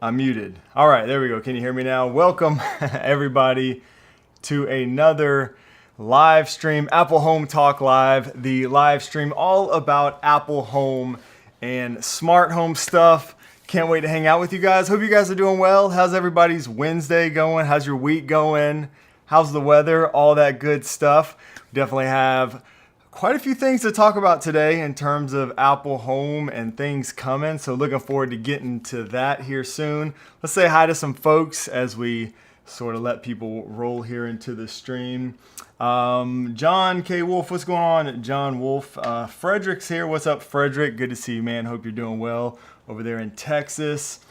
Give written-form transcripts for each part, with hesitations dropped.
I'm muted. All right, there we go. Can you hear me now? Welcome everybody to another live stream, Apple Home Talk Live, the live stream all about Apple Home and smart home stuff. Can't wait to hang out with you guys. Hope you guys are doing well. How's everybody's Wednesday going? How's your week going? How's the weather? All that good stuff. Definitely have quite a few things to talk about today in terms of Apple Home and things coming. So looking forward to getting to that here soon. Let's say hi to some folks as we sort of let people roll here into the stream. John K. Wolf, what's going on? John Wolf. Frederick's here. What's up, Frederick? Good to see you, man. Hope you're doing well over there in Texas.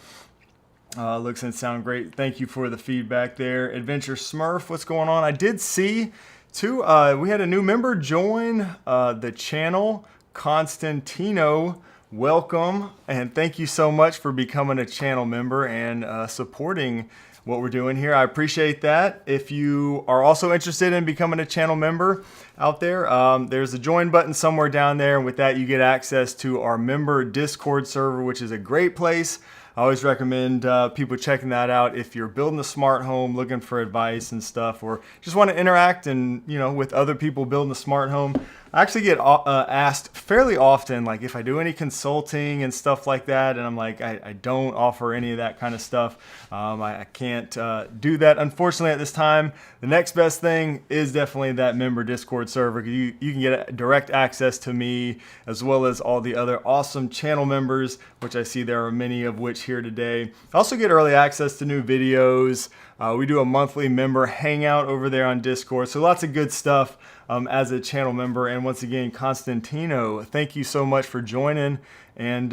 Looks and sound great. Thank you for the feedback there. Adventure Smurf, what's going on? I did see too, we had a new member join the channel, Constantino. Welcome, and thank you so much for becoming a channel member and supporting what we're doing here. I appreciate that. If you are also interested in becoming a channel member out there, there's a join button somewhere down there, and with that you get access to our member Discord server, which is a great place. I always recommend people checking that out if you're building a smart home, looking for advice and stuff, or just want to interact and with other people building a smart home. I actually get asked fairly often, like if I do any consulting and stuff like that, and I'm like, I don't offer any of that kind of stuff. I can't do that, unfortunately, at this time. The next best thing is definitely that member Discord server. You can get direct access to me as well as all the other awesome channel members, which I see there are many of which here today. I also get early access to new videos. We do a monthly member hangout over there on Discord, so lots of good stuff as a channel member. And once again, Constantino, thank you so much for joining, and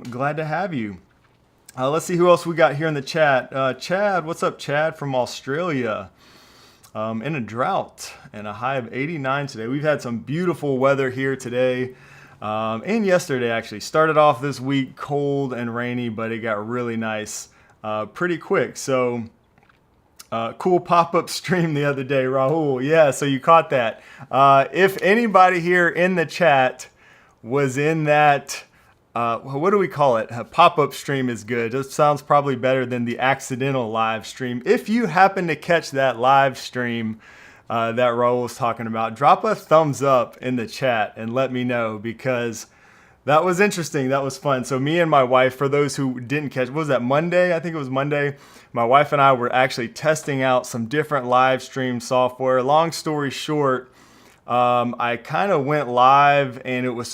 glad to have you. Let's see who else we got here in the chat. Chad, what's up, Chad from Australia? In a drought and a high of 89 today. We've had some beautiful weather here today and yesterday, actually. Started off this week cold and rainy, but it got really nice pretty quick. So cool pop-up stream the other day, Rahul. Yeah, so you caught that. If anybody here in the chat was in that, what do we call it? A pop-up stream is good. It sounds probably better than the accidental live stream. If you happen to catch that live stream that Rahul was talking about, drop a thumbs up in the chat and let me know, because that was interesting. That was fun. So me and my wife, for those who didn't catch, what was that, Monday? I think it was Monday. My wife and I were actually testing out some different live stream software. Long story short, I kind of went live and it was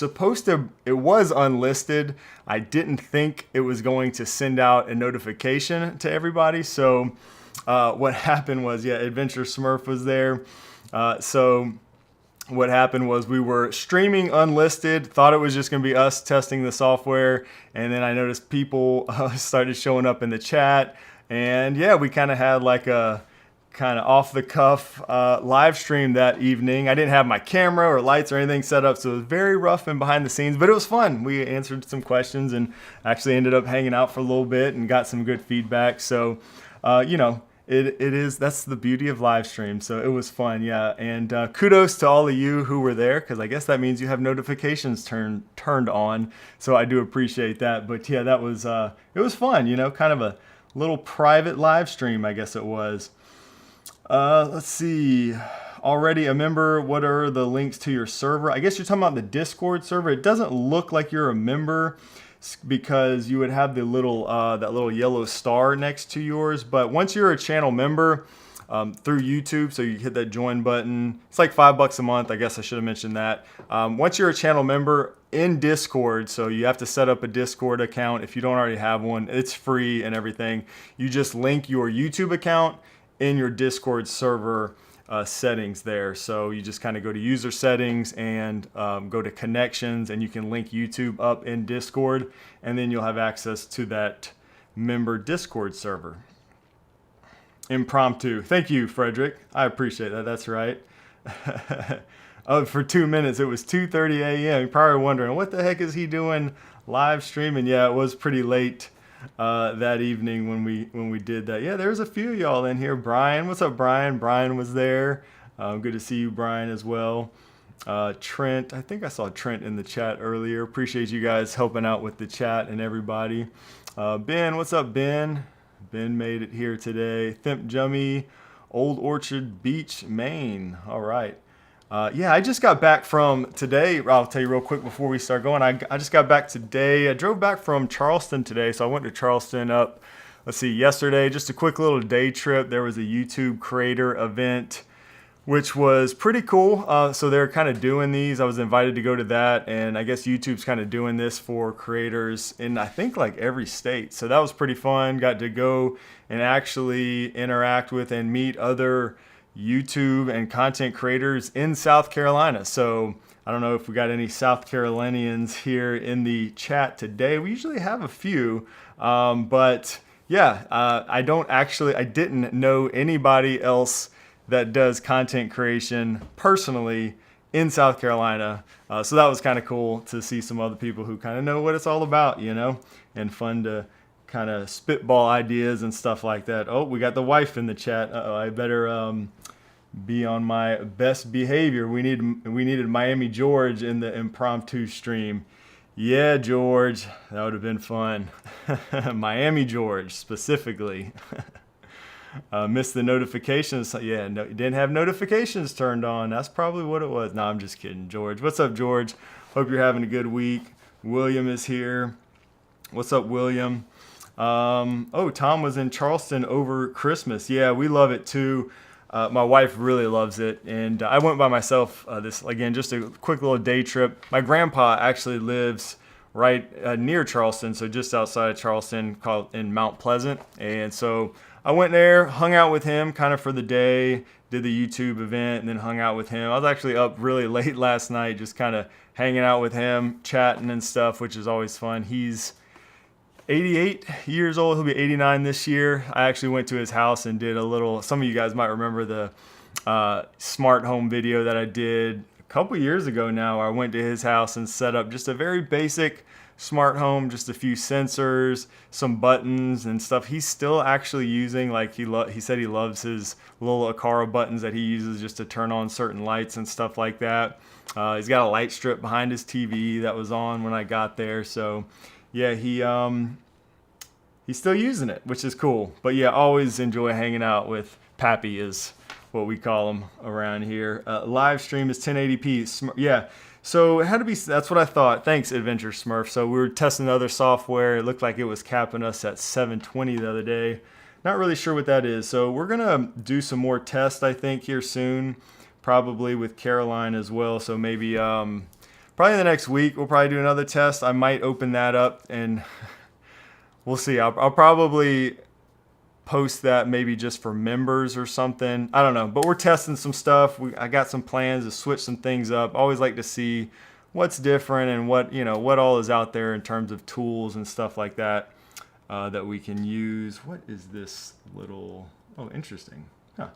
unlisted. I didn't think it was going to send out a notification to everybody. So what happened was, Adventure Smurf was there. So what happened was we were streaming unlisted, thought it was just going to be us testing the software, and then I noticed people started showing up in the chat, and we kind of had like a kind of off the cuff live stream that evening. I didn't have my camera or lights or anything set up, so it was very rough and behind the scenes, but it was fun. We answered some questions and actually ended up hanging out for a little bit and got some good feedback. So, that's the beauty of live stream. So it was fun, and kudos to all of you who were there, because I guess that means you have notifications turned on. So I do appreciate that. But that was it was fun, kind of a little private live stream, I guess it was. Let's see. Already a member. What are the links to your server? I guess you're talking about the Discord server. It doesn't look like you're a member, because you would have the little that little yellow star next to yours. But once you're a channel member through YouTube, so you hit that join button. It's like $5 a month. I guess I should have mentioned that. Once you're a channel member in Discord, so you have to set up a Discord account if you don't already have one. It's free and everything. You just link your YouTube account in your Discord server settings there. So you just kind of go to user settings and go to connections, and you can link YouTube up in Discord, and then you'll have access to that member Discord server. Impromptu. Thank you, Frederick. I appreciate that. That's right. For 2 minutes, it was 2:30 a.m. You're probably wondering, what the heck is he doing live streaming? Yeah, it was pretty late that evening when we did that. There's a few of y'all in here. Brian, what's up, Brian? Brian was there. Good to see you, Brian, as well. Trent, I think I saw Trent in the chat earlier. Appreciate you guys helping out with the chat and everybody. Ben, what's up, Ben? Ben made it here today. Thimp Jummy, Old Orchard Beach, Maine. All right. Yeah, I just got back from today. I'll tell you real quick before we start going. I just got back today. I drove back from Charleston today, so I went to Charleston up, let's see, yesterday. Just a quick little day trip. There was a YouTube creator event, which was pretty cool. So they're kind of doing these. I was invited to go to that, and I guess YouTube's kind of doing this for creators in, I think, like every state. So that was pretty fun. Got to go and actually interact with and meet other YouTube and content creators in South Carolina. So I don't know if we got any South Carolinians here in the chat today. We usually have a few, but yeah, I didn't know anybody else that does content creation personally in South Carolina. So that was kind of cool to see some other people who kind of know what it's all about, you know, and fun to kind of spitball ideas and stuff like that. Oh, we got the wife in the chat. Uh-oh, I better be on my best behavior. We needed Miami George in the impromptu stream. Yeah, George, that would have been fun. Miami George specifically. Missed the notifications. Yeah, no, didn't have notifications turned on. That's probably what it was. No, I'm just kidding, George. What's up, George? Hope you're having a good week. William is here. What's up, William? Oh, Tom was in Charleston over Christmas. Yeah, we love it too. My wife really loves it, and I went by myself this, again, just a quick little day trip. My grandpa actually lives right near Charleston, so just outside of Charleston, called in Mount Pleasant, and so I went there, hung out with him kind of for the day, did the YouTube event, and then hung out with him. I was actually up really late last night, just kind of hanging out with him, chatting and stuff, which is always fun. He's 88 years old. He'll be 89 this year. I actually went to his house and did a little, some of you guys might remember the smart home video that I did a couple years ago now. I went to his house and set up just a very basic smart home, just a few sensors, some buttons and stuff. He's still actually using, like he said he loves his little Aquara buttons that he uses just to turn on certain lights and stuff like that. He's got a light strip behind his TV that was on when I got there. So yeah, he's still using it, which is cool. But yeah, always enjoy hanging out with Pappy is what we call him around here. Live stream is 1080p. Yeah, so it had to be, that's what I thought. Thanks, Adventure Smurf. So we were testing other software. It looked like it was capping us at 720 the other day. Not really sure what that is. So we're going to do some more tests, I think, here soon, probably with Caroline as well. So maybe probably the next week, we'll probably do another test. I might open that up and we'll see. I'll probably post that maybe just for members or something. I don't know, but we're testing some stuff. I got some plans to switch some things up. Always like to see what's different and what, you know, what all is out there in terms of tools and stuff like that that we can use. What is this little, oh, interesting. Huh.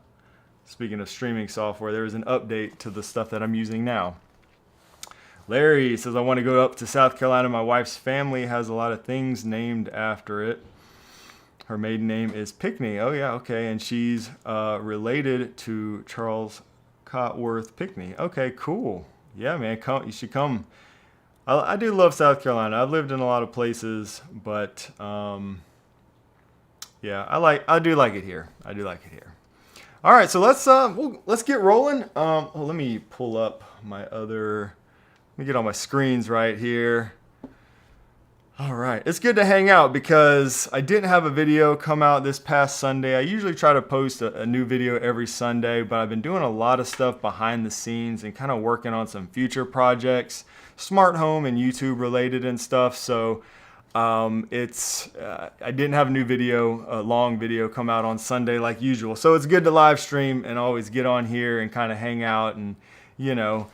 Speaking of streaming software, there is an update to the stuff that I'm using now. Larry says, I want to go up to South Carolina. My wife's family has a lot of things named after it. Her maiden name is Pickney. Oh, yeah, okay. And she's related to Charles Cotworth Pickney. Okay, cool. Yeah, man, you should come. I do love South Carolina. I've lived in a lot of places, but yeah, I do like it here. I do like it here. All right, so let's get rolling. Let me pull up my other. Let me get all my screens right here. All right, it's good to hang out because I didn't have a video come out this past Sunday. I usually try to post a new video every Sunday, but I've been doing a lot of stuff behind the scenes and kind of working on some future projects, smart home and YouTube related and stuff. So I didn't have a new video, a long video come out on Sunday like usual. So it's good to live stream and always get on here and kind of hang out and, you know,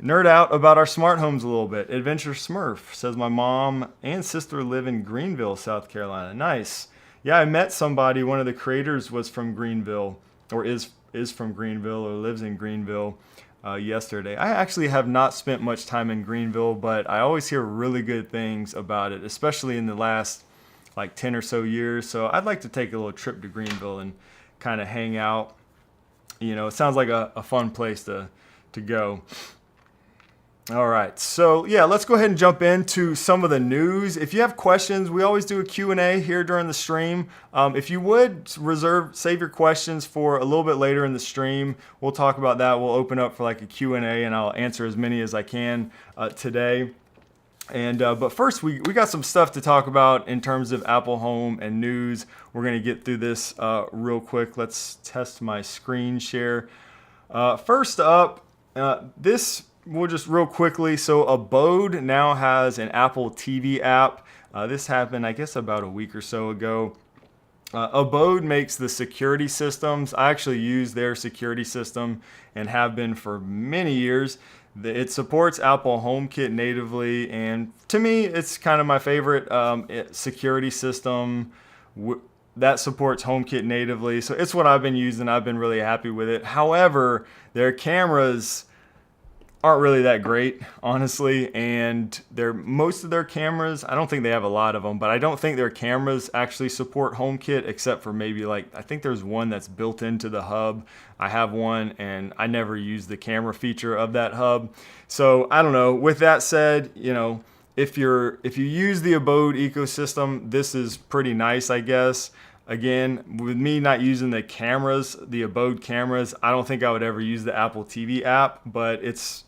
nerd out about our smart homes a little bit. Adventure Smurf says, my mom and sister live in Greenville, South Carolina. Nice. Yeah, I met somebody, one of the creators was from Greenville, or is from Greenville, or lives in Greenville yesterday. I actually have not spent much time in Greenville, but I always hear really good things about it, especially in the last like 10 or so years. So I'd like to take a little trip to Greenville and kind of hang out. You know, it sounds like a fun place to go. All right, so yeah, let's go ahead and jump into some of the news. If you have questions, we always do a Q&A here during the stream. If you would save your questions for a little bit later in the stream, we'll talk about that. We'll open up for like a Q&A and I'll answer as many as I can today. And but first, we got some stuff to talk about in terms of Apple Home and news. We're gonna get through this real quick. Let's test my screen share. First up, we'll just real quickly. So Abode now has an Apple TV app. This happened, I guess, about a week or so ago. Abode makes the security systems. I actually use their security system and have been for many years. It supports Apple HomeKit natively, and to me, it's kind of my favorite security system that supports HomeKit natively. So it's what I've been using. I've been really happy with it. However, their cameras aren't really that great, honestly, and most of their cameras, I don't think they have a lot of them, but I don't think their cameras actually support HomeKit, except for maybe I think there's one that's built into the hub. I have one and I never use the camera feature of that hub. So I don't know. With that said, if you use the Abode ecosystem, this is pretty nice, I guess. Again, with me not using the cameras, the Abode cameras, I don't think I would ever use the Apple TV app, but it's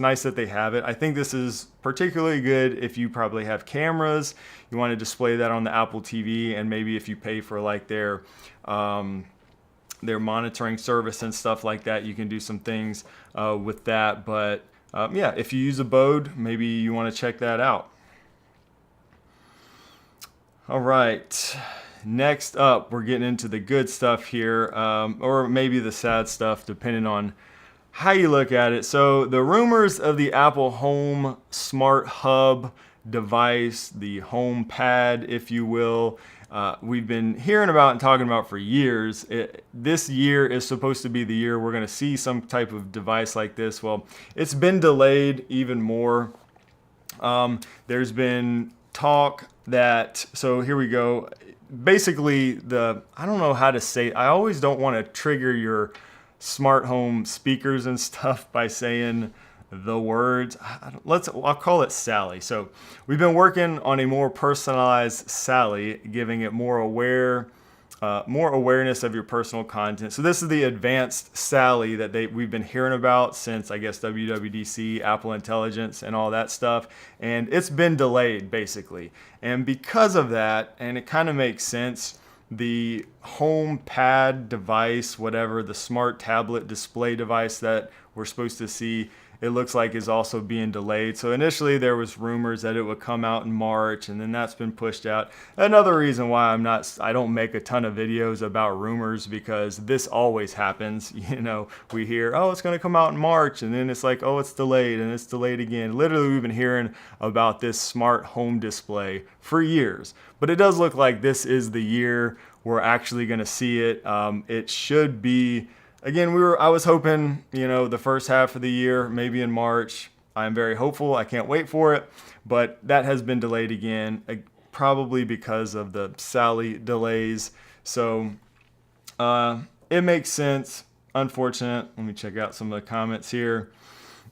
nice that they have it. I think this is particularly good if you probably have cameras, you want to display that on the Apple TV, and maybe if you pay for like their monitoring service and stuff like that, you can do some things with that. But yeah, if you use Abode, maybe you want to check that out. All right. Next up, we're getting into the good stuff here, or maybe the sad stuff, depending on how you look at it. So the rumors of the Apple Home Smart Hub device, the Home Pad, if you will, we've been hearing about and talking about for years. This year is supposed to be the year we're going to see some type of device like this. Well, it's been delayed even more. There's been talk that, so here we go. Basically, I don't know how to say it. I always don't want to trigger your smart home speakers and stuff by saying the words. I'll call it Sally. So we've been working on a more personalized Sally, giving it more awareness of your personal content. So this is the advanced Sally that we've been hearing about since, I guess, WWDC, Apple Intelligence, and all that stuff. And it's been delayed, basically. And because of that, and it kind of makes sense, the Home Pad device, whatever, the smart tablet display device that we're supposed to see, it looks like is also being delayed. So initially there was rumors that it would come out in March, and then that's been pushed out. Another reason why I don't make a ton of videos about rumors, because this always happens. We hear, oh, it's going to come out in March, and then it's like, oh, it's delayed, and it's delayed again. Literally, we've been hearing about this smart home display for years, but it does look like this is the year we're actually going to see it. It should be. Again, I was hoping, the first half of the year, maybe in March. I'm very hopeful. I can't wait for it, but that has been delayed again, probably because of the Sally delays. So it makes sense. Unfortunate. Let me check out some of the comments here.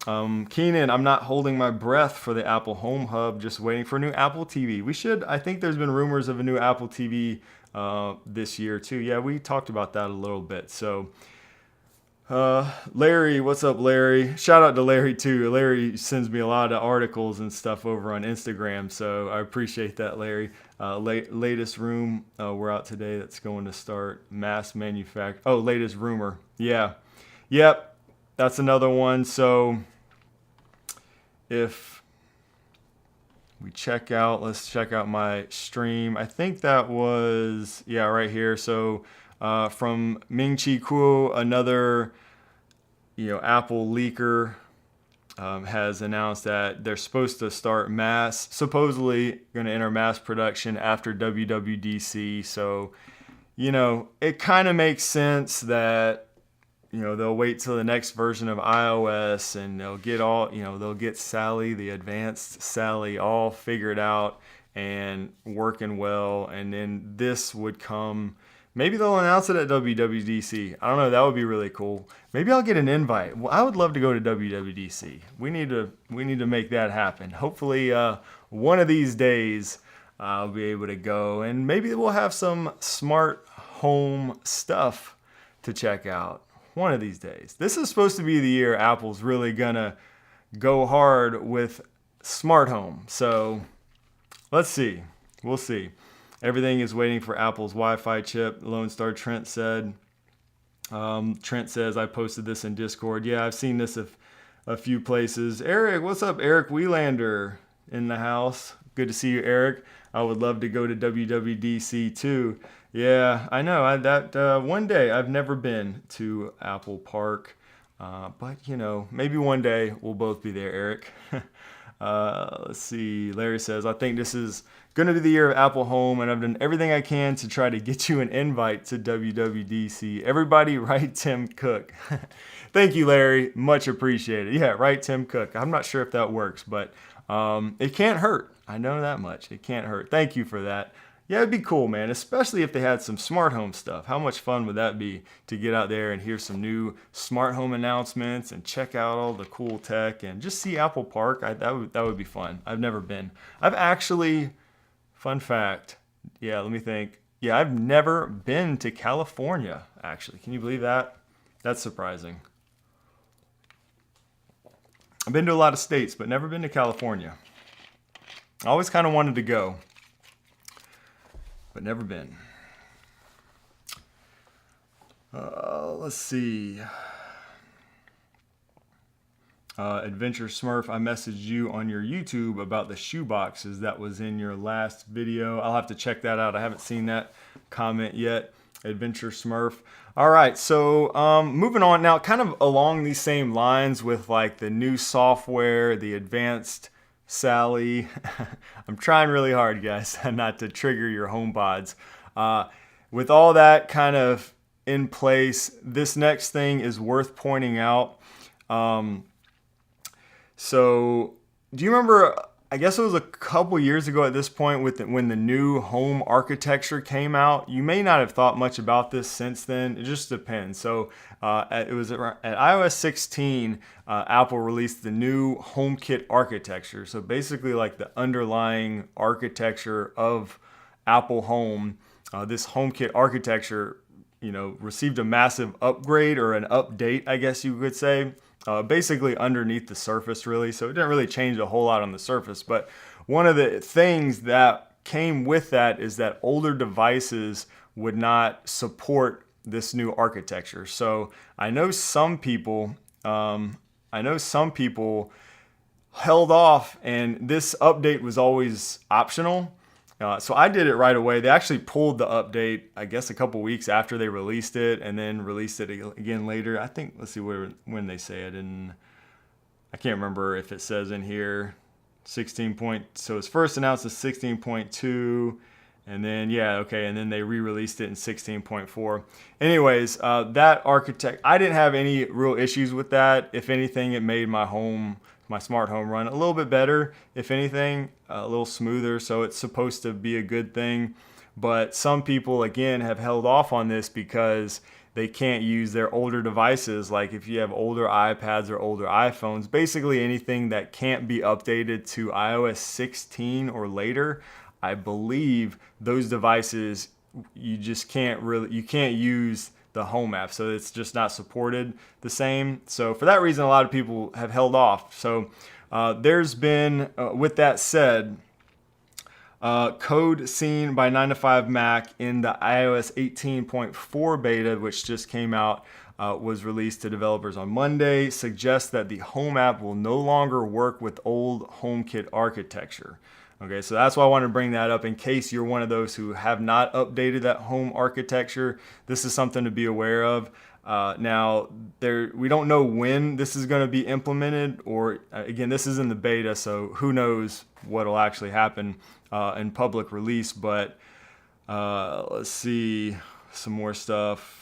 Keenan, I'm not holding my breath for the Apple Home Hub, just waiting for a new Apple TV. I think there's been rumors of a new Apple TV this year too. Yeah, we talked about that a little bit. So Larry, what's up, Larry? Shout out to Larry too. Larry sends me a lot of articles and stuff over on Instagram, so I appreciate that, Larry. Latest room, we're out today. That's going to start mass manufacture. Oh, latest rumor. Yeah. Yep. That's another one. So if we let's check out my stream. I think that was, yeah, right here. So from Ming-Chi Kuo, another Apple leaker, has announced that they're supposed to start supposedly going to enter mass production after WWDC. So, it kind of makes sense that, they'll wait till the next version of iOS, and they'll get Sally, the advanced Sally, all figured out and working well. And then this would come Maybe they'll announce it at WWDC. I don't know. That would be really cool. Maybe I'll get an invite. Well, I would love to go to WWDC. We need to make that happen. Hopefully, one of these days I'll be able to go, and maybe we'll have some smart home stuff to check out. One of these days. This is supposed to be the year Apple's really gonna go hard with smart home. So let's see. We'll see. Everything is waiting for Apple's Wi-Fi chip, Lone Star Trent said. Trent says, I posted this in Discord. Yeah, I've seen this a few places. Eric, what's up? Eric Wheelander in the house. Good to see you, Eric. I would love to go to WWDC too. Yeah, I know. One day, I've never been to Apple Park. But, you know, maybe one day we'll both be there, Eric. Let's see. Larry says, I think this is going to be the year of Apple Home, and I've done everything I can to try to get you an invite to WWDC. Everybody write Tim Cook. Thank you, Larry. Much appreciated. Yeah, write Tim Cook. I'm not sure if that works, but it can't hurt. I know that much. It can't hurt. Thank you for that. Yeah, it'd be cool, man, especially if they had some smart home stuff. How much fun would that be to get out there and hear some new smart home announcements and check out all the cool tech and just see Apple Park? That would be fun. I've never been. I've actually, fun fact, yeah, let me think. Yeah, I've never been to California, actually. Can you believe that? That's surprising. I've been to a lot of states, but never been to California. I always kind of wanted to go, but never been. Let's see. Adventure Smurf, I messaged you on your YouTube about the shoe boxes that was in your last video. I'll have to check that out. I haven't seen that comment yet. Adventure Smurf. All right, so moving on now, kind of along these same lines with like the new software, the advanced Sally. I'm trying really hard, guys, not to trigger your HomePods. With all that kind of in place, this next thing is worth pointing out. So do you remember, I guess it was a couple years ago at this point when the new home architecture came out? You may not have thought much about this since then. It just depends. So it was at iOS 16, Apple released the new HomeKit architecture. So basically like the underlying architecture of Apple Home, this HomeKit architecture, received a massive upgrade or an update, I guess you could say. Basically underneath the surface, really. So it didn't really change a whole lot on the surface. But one of the things that came with that is that older devices would not support this new architecture. So I know some people held off, and this update was always optional. So I did it right away. They actually pulled the update, I guess, a couple weeks after they released it, and then released it again later. I think, let's see when they say it. And I can't remember if it says in here 16 point. So it's first announced as 16.2, and then and then they re-released it in 16.4. Anyways, that architect, I didn't have any real issues with that. If anything, it made my smart home run a little bit better, if anything, a little smoother. So it's supposed to be a good thing. But some people, again, have held off on this because they can't use their older devices. Like if you have older iPads or older iPhones, basically anything that can't be updated to iOS 16 or later, I believe those devices, you can't use the home app, so it's just not supported the same. So for that reason, a lot of people have held off. So there's been, with that said, code seen by 9to5Mac in the iOS 18.4 beta, which just came out, was released to developers on Monday, suggests that the home app will no longer work with old HomeKit architecture. Okay, so that's why I wanted to bring that up in case you're one of those who have not updated that home architecture. This is something to be aware of. Now, we don't know when this is going to be implemented, or again, this is in the beta, so who knows what will actually happen in public release. But let's see some more stuff.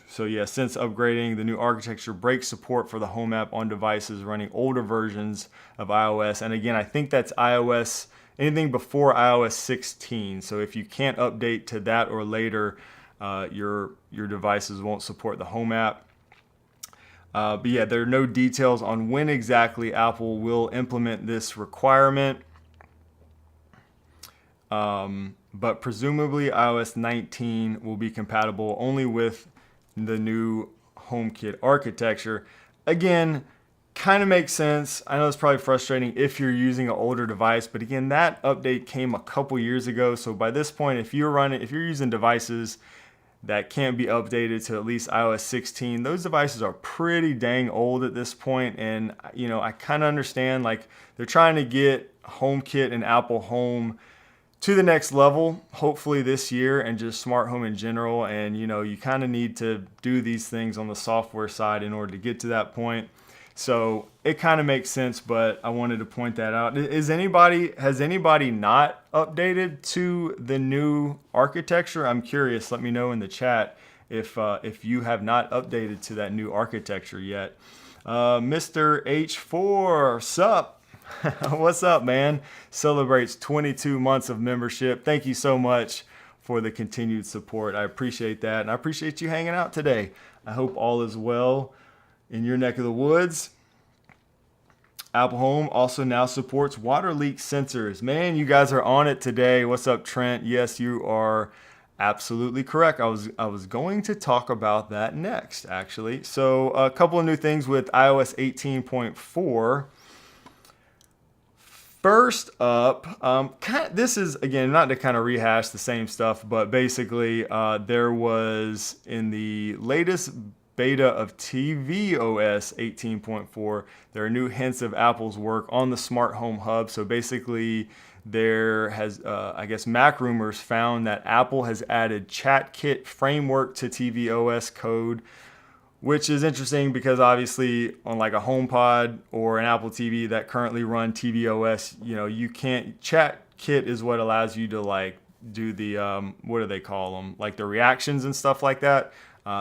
So yeah, since upgrading, the new architecture breaks support for the home app on devices running older versions of iOS. And again, I think that's iOS anything before iOS 16. So if you can't update to that or later, your devices won't support the Home app. But yeah, there are no details on when exactly Apple will implement this requirement. But presumably iOS 19 will be compatible only with the new HomeKit architecture. Again, kind of makes sense. I know it's probably frustrating if you're using an older device, but again, that update came a couple years ago. So by this point, if you're using devices that can't be updated to at least iOS 16, those devices are pretty dang old at this point. And I kind of understand, like, they're trying to get HomeKit and Apple Home to the next level, hopefully this year, and just smart home in general. And you kind of need to do these things on the software side in order to get to that point. So it kind of makes sense, but I wanted to point that out. Has anybody not updated to the new architecture? I'm curious. Let me know in the chat if you have not updated to that new architecture yet. Mr. H4, sup? What's up, man? Celebrates 22 months of membership. Thank you so much for the continued support. I appreciate that, and I appreciate you hanging out today. I hope all is well in your neck of the woods. Apple Home also now supports water leak sensors. Man, you guys are on it today. What's up, Trent? Yes, you are absolutely correct. I was going to talk about that next, actually. So a couple of new things with iOS 18.4. First up, this is, again, not to kind of rehash the same stuff, but basically there was, in the latest beta of tvOS 18.4, there are new hints of Apple's work on the smart home hub. So basically there has, I guess, Mac Rumors found that Apple has added ChatKit framework to tvOS code, which is interesting because obviously on like a HomePod or an Apple TV that currently run tvOS, you can't. ChatKit is what allows you to like do the what do they call them, like the reactions and stuff like that.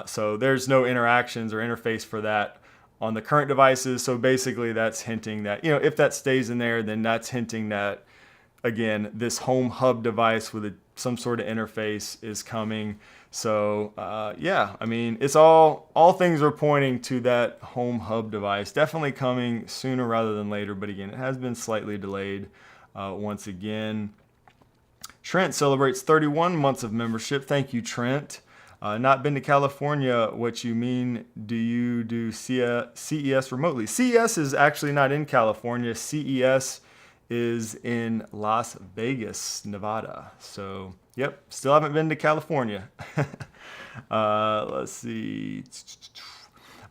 So there's no interactions or interface for that on the current devices. So basically that's hinting that, if that stays in there, then that's hinting that, again, this home hub device with some sort of interface is coming. So yeah, I mean, it's all things are pointing to that home hub device definitely coming sooner rather than later. But again, it has been slightly delayed once again. Trent celebrates 31 months of membership. Thank you, Trent. Not been to California. What you mean? Do you do CES remotely? CES is actually not in California. CES is in Las Vegas, Nevada. So, yep, still haven't been to California. Let's see.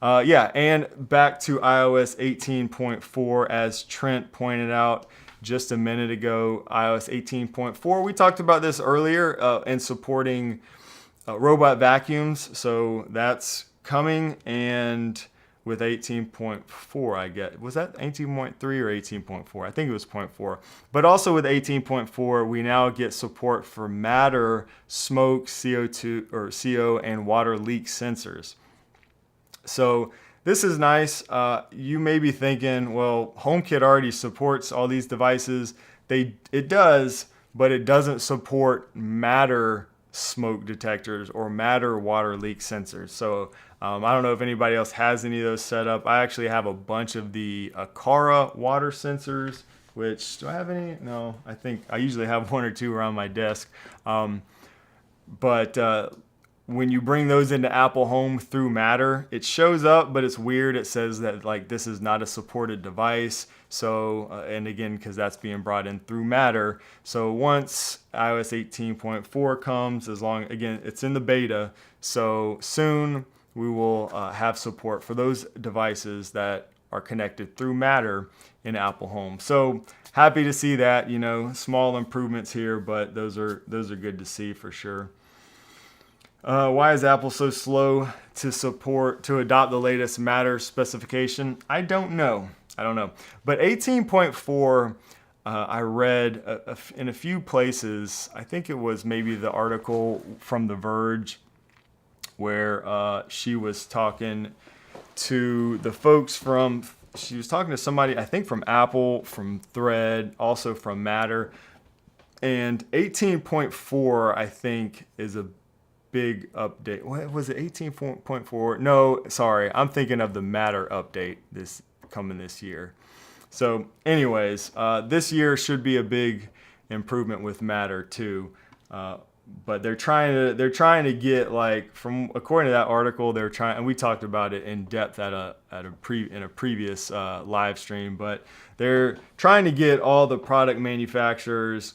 Yeah, and back to iOS 18.4, as Trent pointed out just a minute ago, iOS 18.4. We talked about this earlier in supporting robot vacuums, so that's coming. And with 18.4, I get, was that 18.3 or 18.4? I think it was 0.4. But also with 18.4, we now get support for Matter, smoke, CO2 or CO, and water leak sensors. So this is nice. You may be thinking, well, HomeKit already supports all these devices. It does, but it doesn't support Matter smoke detectors or Matter water leak sensors. So I don't know if anybody else has any of those set up. I actually have a bunch of the Aquara water sensors, which, do I have any? No, I think I usually have one or two around my desk. But when you bring those into Apple Home through Matter, it shows up, but it's weird. It says that like this is not a supported device. So, and again, because that's being brought in through Matter. So once iOS 18.4 comes, again, it's in the beta. So soon we will have support for those devices that are connected through Matter in Apple Home. So happy to see that, small improvements here, but those are good to see for sure. Why is Apple so slow to adopt the latest Matter specification? I don't know. But 18.4, I read in a few places, I think it was maybe the article from The Verge, where she was talking to the folks she was talking to somebody, I think from Apple, from Thread, also from Matter. And 18.4, I think, is a big update. What was it? 18.4? No, sorry. I'm thinking of the Matter update coming this year. So anyways, this year should be a big improvement with Matter too. But they're trying to get, like, from according to that article, they're trying, and we talked about it in depth in a previous live stream, but they're trying to get all the product manufacturers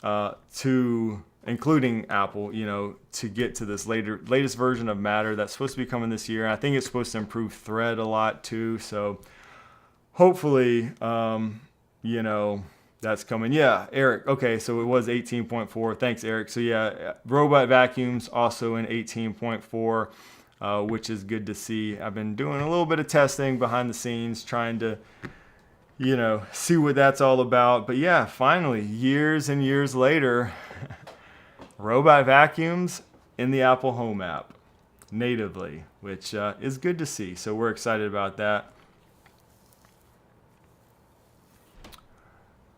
to, including Apple, to get to this latest version of Matter that's supposed to be coming this year. I think it's supposed to improve Thread a lot too. So hopefully, that's coming. Yeah, Eric. Okay, so it was 18.4. Thanks, Eric. So yeah, robot vacuums also in 18.4, which is good to see. I've been doing a little bit of testing behind the scenes, trying to, see what that's all about. But yeah, finally, years and years later, robot vacuums in the Apple Home app natively, which is good to see. So we're excited about that.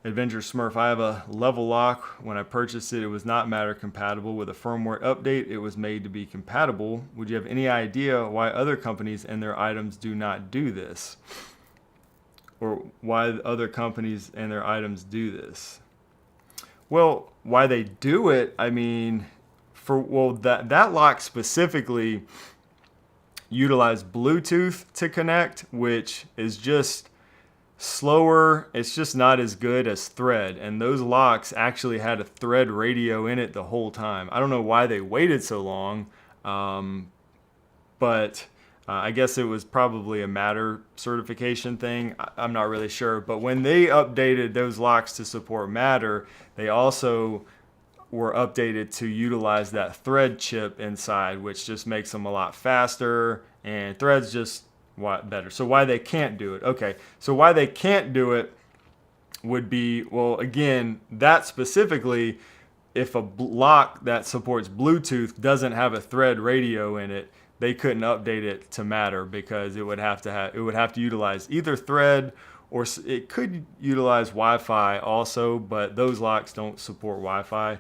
Adventure Smurf, I have a level lock. When I purchased it, it was not Matter compatible. With a firmware update, it was made to be compatible. Would you have any idea why other companies and their items do not do this? Or why other companies and their items do this? Well, why they do it, I mean, that lock specifically utilized Bluetooth to connect, which is just slower. It's just not as good as Thread, and those locks actually had a Thread radio in it the whole time. I don't know why they waited so long, but I guess it was probably a Matter certification thing. I'm not really sure, but when they updated those locks to support Matter, they also were updated to utilize that Thread chip inside, which just makes them a lot faster, and Thread's just better. So why they can't do it? Okay, so why they can't do it would be, well, again, that specifically, if a lock that supports Bluetooth doesn't have a Thread radio in it, they couldn't update it to Matter, because it would have to utilize either Thread, or it could utilize Wi-Fi also, but those locks don't support Wi-Fi.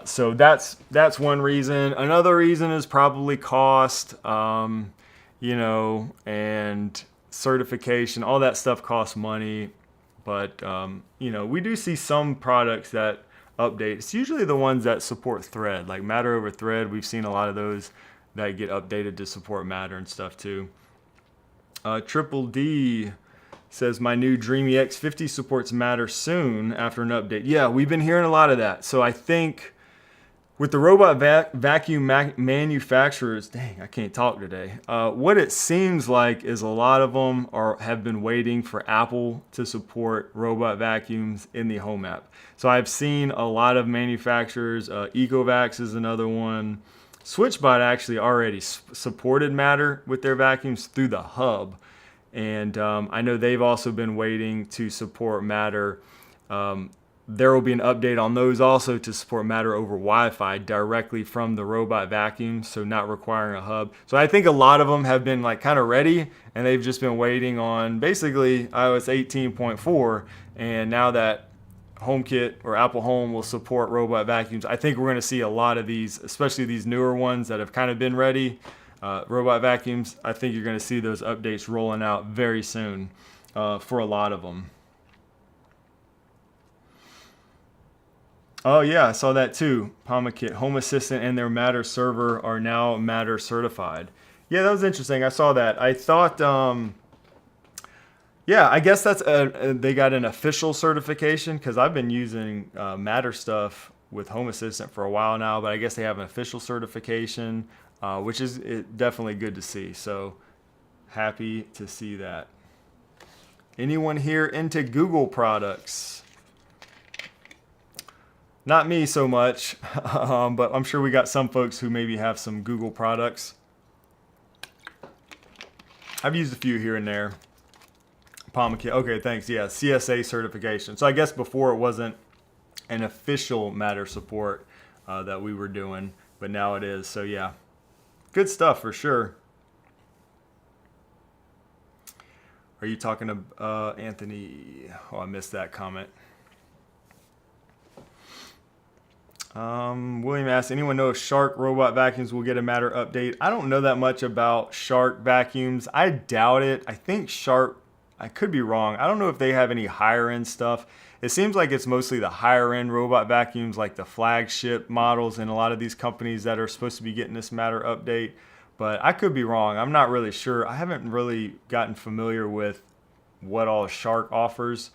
So that's one reason. Another reason is probably cost. And certification, all that stuff costs money. But, we do see some products that update. It's usually the ones that support Thread, like Matter over Thread. We've seen a lot of those that get updated to support Matter and stuff too. Triple D says, my new Dreamy X50 supports Matter soon after an update. Yeah, we've been hearing a lot of that. So I think with the robot vacuum manufacturers, dang, I can't talk today. What it seems like is a lot of them have been waiting for Apple to support robot vacuums in the Home app. So I've seen a lot of manufacturers, Ecovacs is another one. SwitchBot actually already supported Matter with their vacuums through the hub. And I know they've also been waiting to support Matter. There will be an update on those also to support Matter over Wi-Fi directly from the robot vacuum, so not requiring a hub. So I think a lot of them have been like kind of ready, and they've just been waiting on basically iOS 18.4. And now that HomeKit or Apple Home will support robot vacuums, I think we're going to see a lot of these, especially these newer ones that have kind of been ready. Robot vacuums, I think you're going to see those updates rolling out very soon for a lot of them. Oh yeah, I saw that too. HomeKit, Home Assistant, and their Matter server are now Matter certified. Yeah, that was interesting. I saw that. I thought, yeah, I guess that's they got an official certification, because I've been using Matter stuff with Home Assistant for a while now, but I guess they have an official certification, which is definitely good to see. So happy to see that. Anyone here into Google products? Not me so much, but I'm sure we got some folks who maybe have some Google products. I've used a few here and there. HomeKit, okay, thanks. Yeah, CSA certification. So I guess before it wasn't an official Matter support that we were doing, but now it is. So yeah, good stuff for sure. Are you talking to Anthony? Oh, I missed that comment. William asks, anyone know if Shark robot vacuums will get a Matter update? I don't know that much about Shark vacuums. I doubt it. I think Shark, I could be wrong. I don't know if they have any higher end stuff. It seems like it's mostly the higher end robot vacuums, like the flagship models in a lot of these companies that are supposed to be getting this Matter update. But I could be wrong. I'm not really sure. I haven't really gotten familiar with what all Shark offers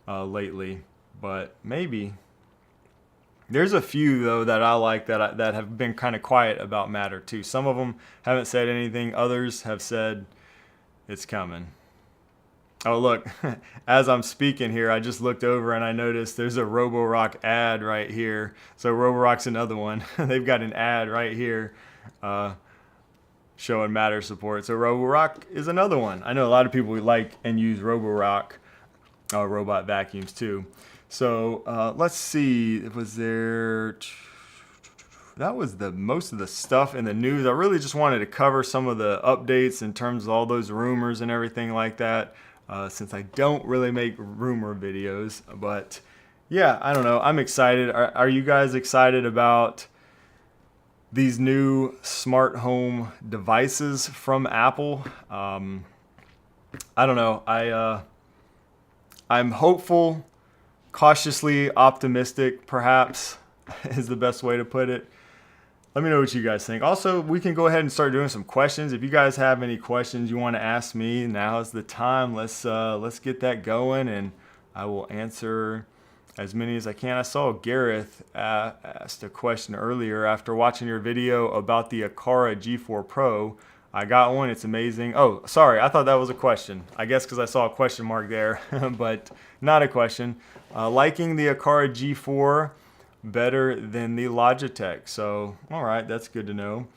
lately, but maybe. There's a few though that I like that have been kind of quiet about Matter too. Some of them haven't said anything. Others have said it's coming. Oh look, as I'm speaking here, I just looked over and I noticed there's a Roborock ad right here. So Roborock's another one. They've got an ad right here showing Matter support. So Roborock is another one. I know a lot of people like and use Roborock robot vacuums too. So let's see, was there, that was most of the stuff in the news. I really just wanted to cover some of the updates in terms of all those rumors and everything like that, since I don't really make rumor videos. But yeah, I don't know, I'm excited. Are you guys excited about these new smart home devices from Apple? I don't know, I'm hopeful. Cautiously optimistic, perhaps, is the best way to put it. Let me know what you guys think. Also, we can go ahead and start doing some questions. If you guys have any questions you want to ask me, now is the time. Let's get that going, and I will answer as many as I can. I saw Gareth asked a question earlier after watching your video about the Aquara G4 Pro. I got one. It's amazing. Oh, sorry. I thought that was a question. I guess because I saw a question mark there, but not a question. Liking the Aquara G4 better than the Logitech. So, all right, that's good to know.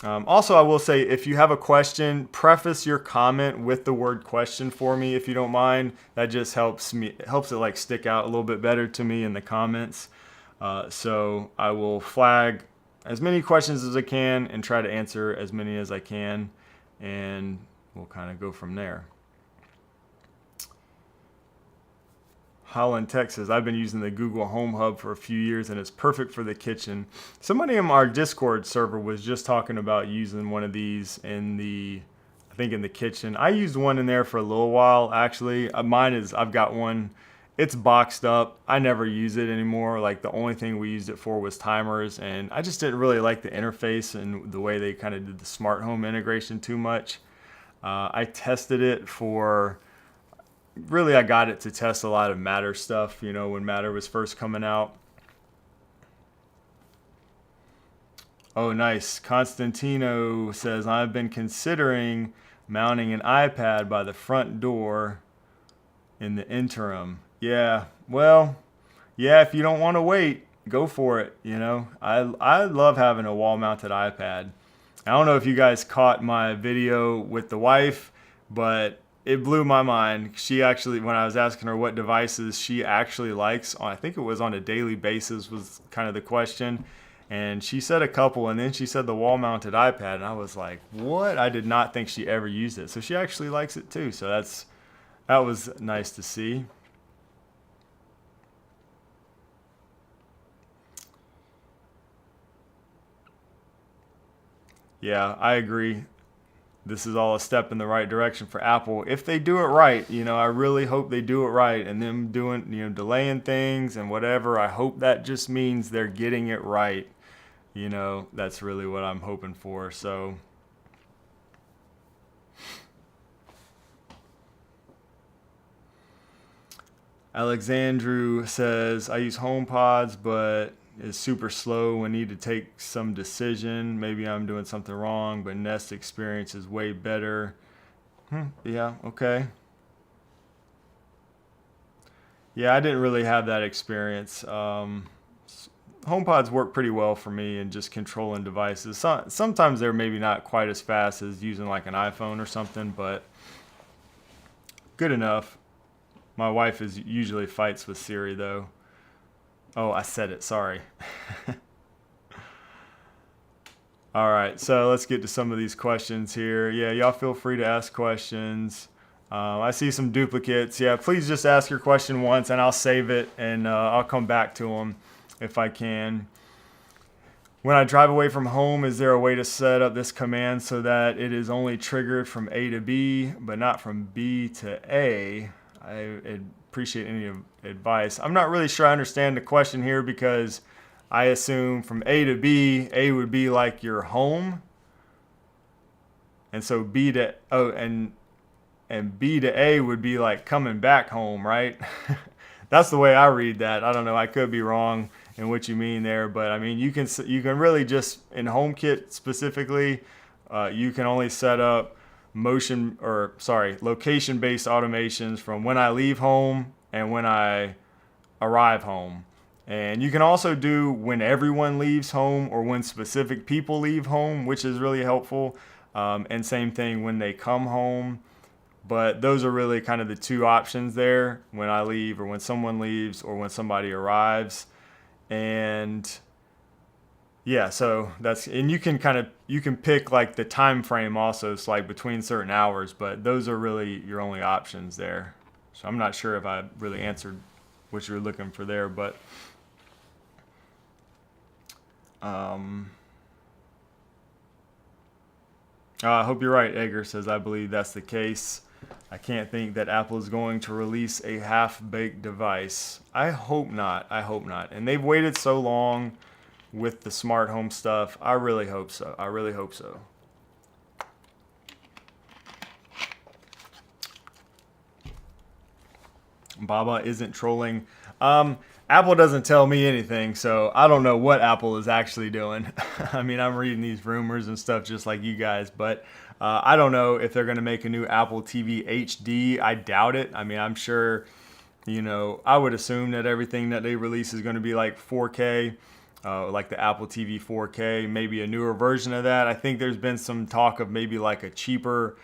Also, I will say, if you have a question, preface your comment with the word question for me, if you don't mind. That just helps it like stick out a little bit better to me in the comments. So I will flag as many questions as I can and try to answer as many as I can, and we'll kind of go from there. Holland, Texas. I've been using the Google Home Hub for a few years and it's perfect for the kitchen. Somebody in our Discord server was just talking about using one of these in the, I think in the kitchen. I used one in there for a little while actually. I've got one. It's boxed up. I never use it anymore. Like the only thing we used it for was timers, and I just didn't really like the interface and the way they kind of did the smart home integration too much. I tested it for, really I got it to test a lot of Matter stuff, you know, when Matter was first coming out. Oh, nice. Constantino says, I've been considering mounting an iPad by the front door in the interim. Yeah, well, yeah, if you don't want to wait, go for it, you know. I love having a wall-mounted iPad. I don't know if you guys caught my video with the wife, but it blew my mind. She actually, when I was asking her what devices she actually likes, I think it was on a daily basis was kind of the question, and she said a couple, and then she said the wall-mounted iPad, and I was like, what? I did not think she ever used it. So she actually likes it too, so that was nice to see. Yeah, I agree. This is all a step in the right direction for Apple. If they do it right, you know, I really hope they do it right. And them doing, you know, delaying things and whatever, I hope that just means they're getting it right. You know, that's really what I'm hoping for. So, Alexandru says, I use HomePods, but is super slow when need to take some decision. Maybe I'm doing something wrong, but Nest experience is way better. Yeah, okay. Yeah, I didn't really have that experience. HomePods work pretty well for me in just controlling devices. Sometimes they're maybe not quite as fast as using like an iPhone or something, but good enough. My wife usually fights with Siri though. Oh, I said it, sorry. All right, so let's get to some of these questions here. Yeah, y'all feel free to ask questions. I see some duplicates. Yeah, please just ask your question once and I'll save it and I'll come back to them if I can. When I drive away from home, is there a way to set up this command so that it is only triggered from A to B, but not from B to A? I appreciate any advice. I'm not really sure I understand the question here, because I assume from A to B, A would be like your home. And so B to, and B to A would be like coming back home, right? That's the way I read that. I don't know. I could be wrong in what you mean there, but I mean, you can really just, in HomeKit specifically, you can only set up location-based automations from when I leave home and when I arrive home. And you can also do when everyone leaves home or when specific people leave home, which is really helpful. And same thing when they come home. But those are really kind of the two options there: when I leave, or when someone leaves, or when somebody arrives. And yeah, so that's, and you can pick like the time frame also, it's like between certain hours, but those are really your only options there. So I'm not sure if I really answered what you were looking for there, but I hope you're right. Edgar says, I believe that's the case. I can't think that Apple is going to release a half-baked device. I hope not. I hope not. And they've waited so long with the smart home stuff. I really hope so. I really hope so. Baba isn't trolling. Apple doesn't tell me anything, so I don't know what Apple is actually doing. I mean, I'm reading these rumors and stuff just like you guys, but I don't know if they're going to make a new Apple TV HD. I doubt it. I mean, I'm sure, you know, I would assume that everything that they release is going to be like 4K, like the Apple TV 4K, maybe a newer version of that. I think there's been some talk of maybe like a cheaper,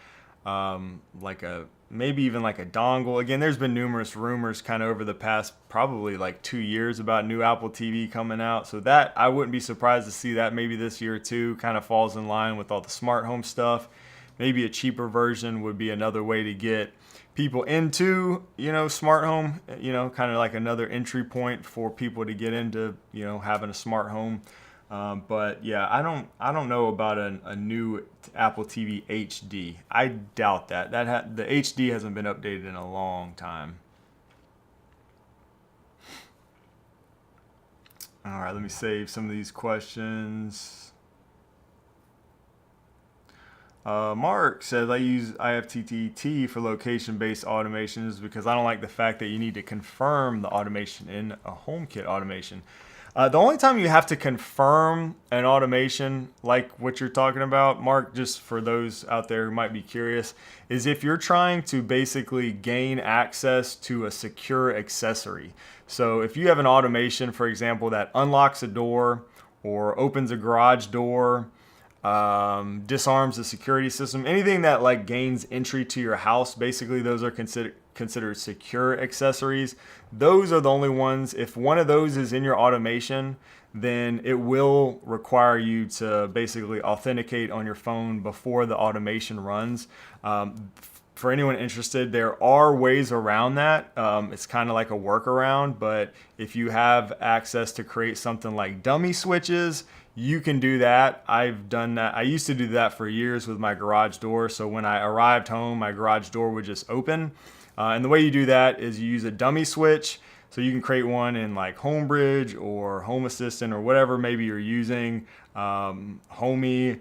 maybe even like a dongle. Again, there's been numerous rumors kind of over the past probably like 2 years about new Apple TV coming out. So that, I wouldn't be surprised to see that maybe this year too, kind of falls in line with all the smart home stuff. Maybe a cheaper version would be another way to get people into, you know, smart home, you know, kind of like another entry point for people to get into, you know, having a smart home. But yeah, I don't know about a new Apple TV HD. I doubt that. The HD hasn't been updated in a long time. All right, let me save some of these questions. Mark says, I use IFTTT for location-based automations because I don't like the fact that you need to confirm the automation in a HomeKit automation. The only time you have to confirm an automation like what you're talking about, Mark, just for those out there who might be curious, is if you're trying to basically gain access to a secure accessory. So if you have an automation, for example, that unlocks a door or opens a garage door, disarms the security system, anything that like gains entry to your house, basically those are considered secure accessories. Those are the only ones. If one of those is in your automation, then it will require you to basically authenticate on your phone before the automation runs. For anyone interested, there are ways around that. It's kind of like a workaround, but if you have access to create something like dummy switches, you can do that. I've done that. I used to do that for years with my garage door. So when I arrived home, my garage door would just open. And the way you do that is you use a dummy switch. So you can create one in like Homebridge or Home Assistant or whatever maybe you're using, Homey,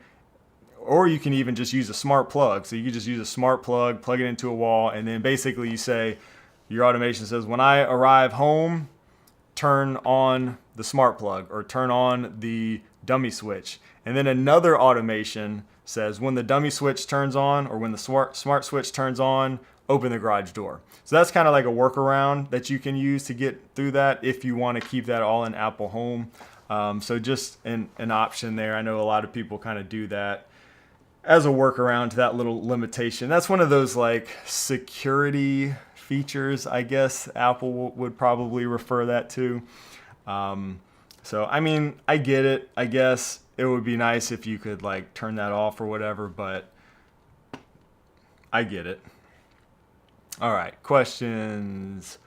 or you can even just use a smart plug. So you can just use a smart plug, plug it into a wall, and then basically you say, your automation says, when I arrive home, turn on the smart plug or turn on the dummy switch. And then another automation says, when the dummy switch turns on or when the smart switch turns on, open the garage door. So that's kind of like a workaround that you can use to get through that if you want to keep that all in Apple Home. So just an option there. I know a lot of people kind of do that as a workaround to that little limitation. That's one of those like security features, I guess Apple would probably refer that to. So, I mean, I get it. I guess it would be nice if you could like turn that off or whatever, but I get it. All right, questions.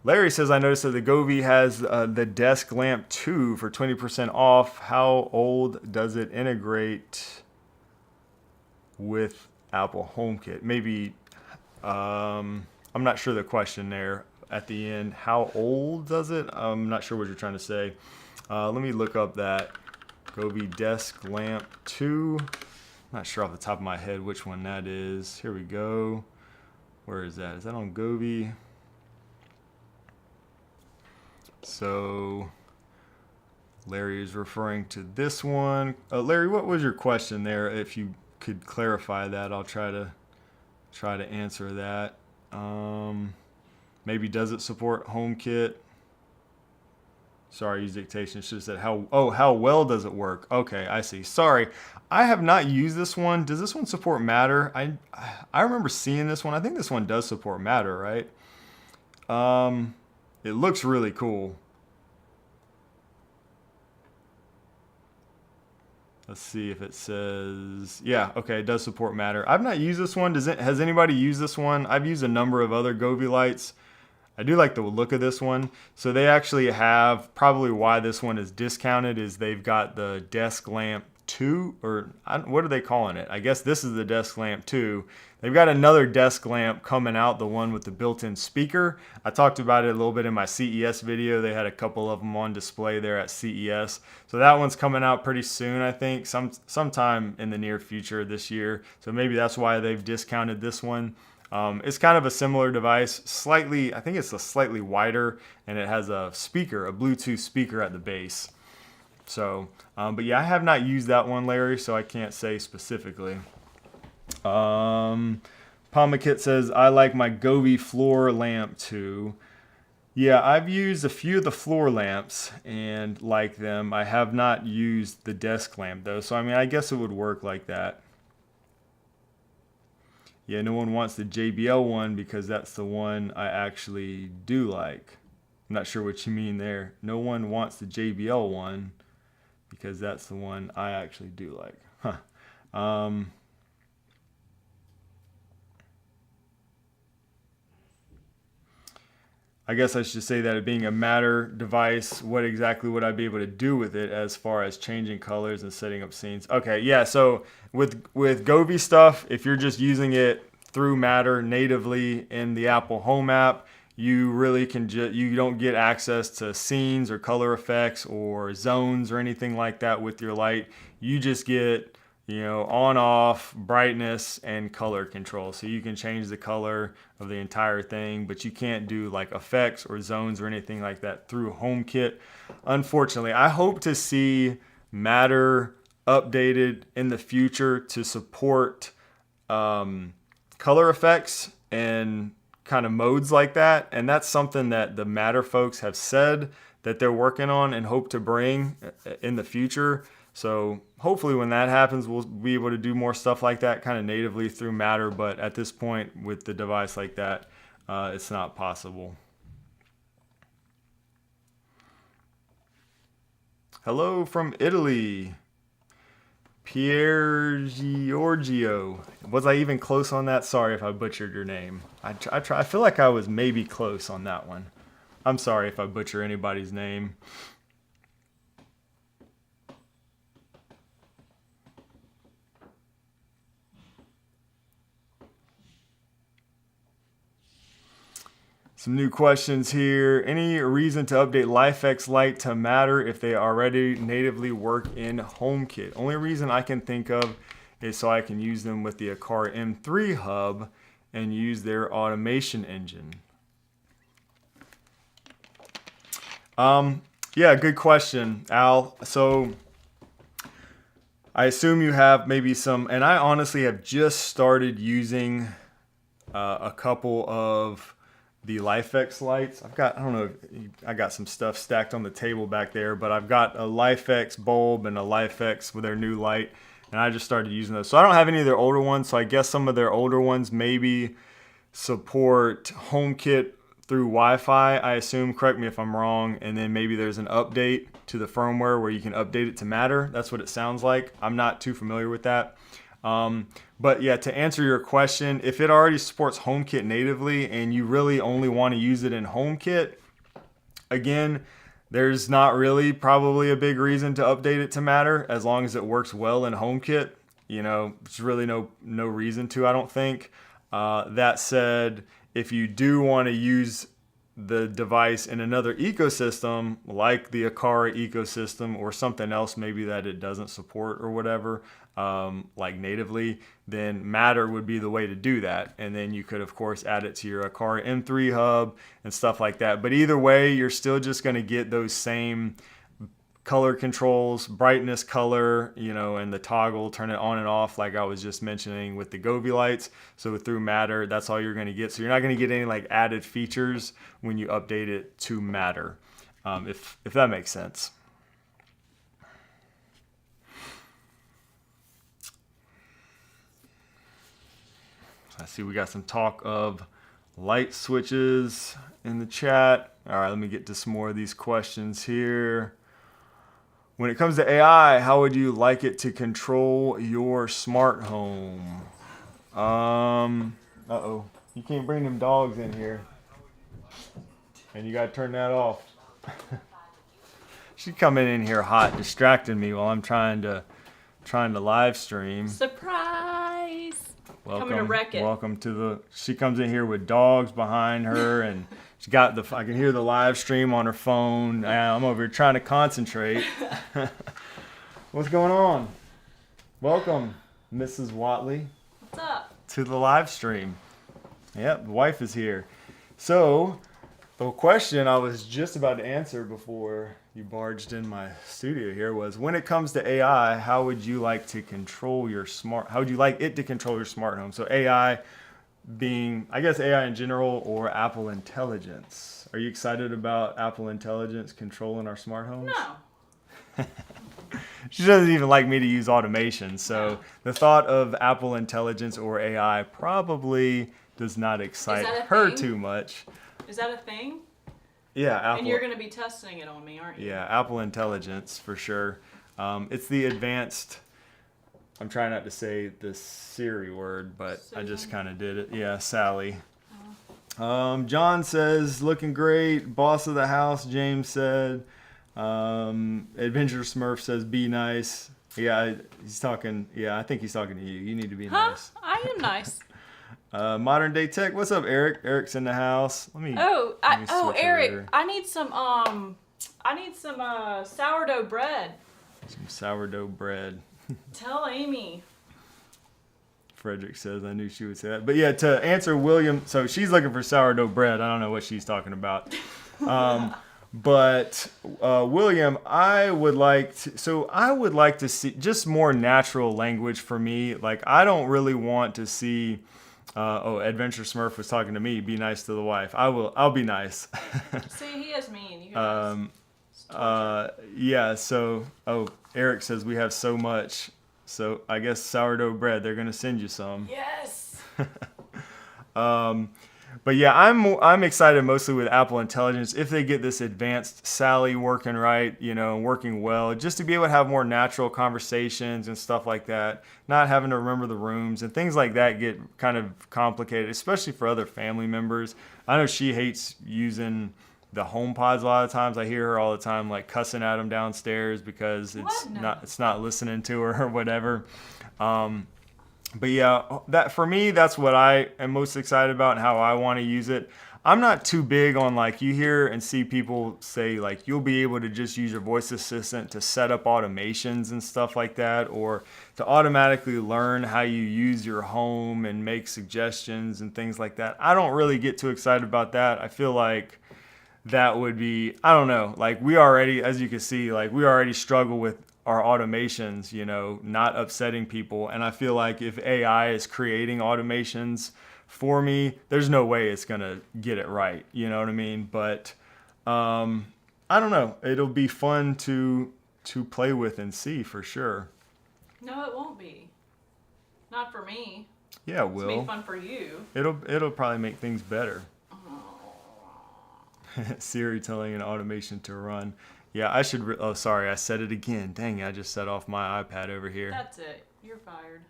Larry says, I noticed that the Govee has the Desk Lamp 2 for 20% off. How old does it integrate with Apple HomeKit? Maybe, I'm not sure the question there at the end. How old does it? I'm not sure what you're trying to say. Let me look up that Govee Desk Lamp 2. I'm not sure off the top of my head which one that is. Here we go. Where is that? Is that on Govee? So Larry is referring to this one. Larry, what was your question there? If you could clarify that, I'll try to answer that. Maybe does it support HomeKit? Sorry, use dictation. It should have said how well does it work? Okay, I see. Sorry, I have not used this one. Does this one support Matter? I remember seeing this one. I think this one does support Matter, right? It looks really cool. Let's see if it says, yeah, okay, it does support Matter. I've not used this one. Has anybody used this one? I've used a number of other Govee lights. I do like the look of this one. So they actually have, probably why this one is discounted is they've got the Desk Lamp 2, or what are they calling it? I guess this is the Desk Lamp 2. They've got another desk lamp coming out, the one with the built-in speaker. I talked about it a little bit in my CES video. They had a couple of them on display there at CES. So that one's coming out pretty soon, I think, sometime in the near future this year. So maybe that's why they've discounted this one. It's kind of a similar device, I think it's a slightly wider, and it has a speaker, a Bluetooth speaker at the base. So, but yeah, I have not used that one, Larry, so I can't say specifically. Pomakit says, I like my Govee floor lamp too. Yeah, I've used a few of the floor lamps and like them. I have not used the desk lamp though, so I mean, I guess it would work like that. Yeah, no one wants the JBL one because that's the one I actually do like. I'm not sure what you mean there. No one wants the JBL one because that's the one I actually do like. Huh. I guess I should say that it being a Matter device, what exactly would I be able to do with it as far as changing colors and setting up scenes? Okay, yeah, so with Govee stuff, if you're just using it through Matter natively in the Apple Home app, you really can you don't get access to scenes or color effects or zones or anything like that with your light. You just get, on, off, brightness, and color control. So you can change the color of the entire thing, but you can't do like effects or zones or anything like that through HomeKit. Unfortunately, I hope to see Matter updated in the future to support color effects and kind of modes like that. And that's something that the Matter folks have said that they're working on and hope to bring in the future. So hopefully when that happens, we'll be able to do more stuff like that kind of natively through Matter. But at this point with the device like that, it's not possible. Hello from Italy. Pier Giorgio. Was I even close on that? Sorry if I butchered your name. I feel like I was maybe close on that one. I'm sorry if I butcher anybody's name. Some new questions here. Any reason to update LIFX Lite to Matter if they already natively work in HomeKit? Only reason I can think of is so I can use them with the Aquara M3 hub and use their automation engine. Yeah, good question, Al. So I assume you have maybe some, and I honestly have just started using a couple of the LIFX lights. I got some stuff stacked on the table back there, but I've got a LIFX bulb and a LIFX with their new light, and I just started using those. So I don't have any of their older ones, so I guess some of their older ones maybe support HomeKit through Wi-Fi, I assume. Correct me if I'm wrong. And then maybe there's an update to the firmware where you can update it to Matter. That's what it sounds like. I'm not too familiar with that. But yeah, to answer your question, if it already supports HomeKit natively and you really only want to use it in HomeKit, again, there's not really probably a big reason to update it to Matter as long as it works well in HomeKit. You know, there's really no reason to, I don't think. That said, if you do want to use the device in another ecosystem, like the Aquara ecosystem or something else maybe that it doesn't support or whatever, like natively, then Matter would be the way to do that. And then you could, of course, add it to your Aquara M3 hub and stuff like that. But either way, you're still just going to get those same color controls, brightness, color, you know, and the toggle, turn it on and off like I was just mentioning with the Govee lights. So through Matter, that's all you're going to get. So you're not going to get any like added features when you update it to Matter, if that makes sense. I see we got some talk of light switches in the chat. All right, let me get to some more of these questions here. When it comes to AI, how would you like it to control your smart home? Uh-oh. You can't bring them dogs in here. And you got to turn that off. She's coming in here hot, distracting me while I'm trying to live stream. Surprise! Welcome, coming to wreck it. Welcome to the. She comes in here with dogs behind her, and she got the. I can hear the live stream on her phone. I'm over here trying to concentrate. What's going on? Welcome, Mrs. Whatley. What's up? To the live stream. Yep, the wife is here. So, the question I was just about to answer before you barged in my studio here was, when it comes to AI, how would you like to control your how would you like it to control your smart home? So AI being, I guess AI in general, or Apple Intelligence. Are you excited about Apple Intelligence controlling our smart homes? No. She doesn't even like me to use automation. So the thought of Apple Intelligence or AI probably does not excite her too much. Is that a thing? Yeah, Apple. And you're going to be testing it on me, aren't you? Yeah, Apple Intelligence for sure. It's the advanced. I'm trying not to say the Siri word, but I just kind of did it. Yeah, Sally. John says, looking great. Boss of the house, James said. Adventure Smurf says, be nice. Yeah, he's talking. Yeah, I think he's talking to you. You need to be nice. I am nice. Modern Day Tech. What's up, Eric? Eric's in the house. Let me. Eric, I need some sourdough bread. Some sourdough bread. Tell Amy. Frederick says, I knew she would say that. But yeah, to answer William, so she's looking for sourdough bread. I don't know what she's talking about. But William, I would like to see just more natural language for me. Like, I don't really want to see. Adventure Smurf was talking to me. Be nice to the wife. I'll be nice. See, he is mean. You guys. Yeah. So, Eric says we have so much. So I guess sourdough bread. They're gonna send you some. Yes. But yeah, I'm excited mostly with Apple Intelligence if they get this advanced Sally working right, you know, working well, just to be able to have more natural conversations and stuff like that, not having to remember the rooms and things like that get kind of complicated, especially for other family members. I know she hates using the HomePods a lot of times. I hear her all the time like cussing at them downstairs because it's not listening to her or whatever. But yeah, that for me, that's what I am most excited about and how I want to use it. I'm not too big on, like, you hear and see people say like you'll be able to just use your voice assistant to set up automations and stuff like that, or to automatically learn how you use your home and make suggestions and things like that. I don't really get too excited about that. I feel like that would be, I don't know, like we already, as you can see, like we already struggle with our automations, you know, not upsetting people. And I feel like if AI is creating automations for me, there's no way it's going to get it right. You know what I mean? But I don't know. It'll be fun to play with and see for sure. No, it won't be. Not for me. Yeah, it will. It'll be fun for you. It'll probably make things better. Siri telling an automation to run. Yeah, I should. Oh, sorry, I said it again. Dang, I just set off my iPad over here. That's it. You're fired.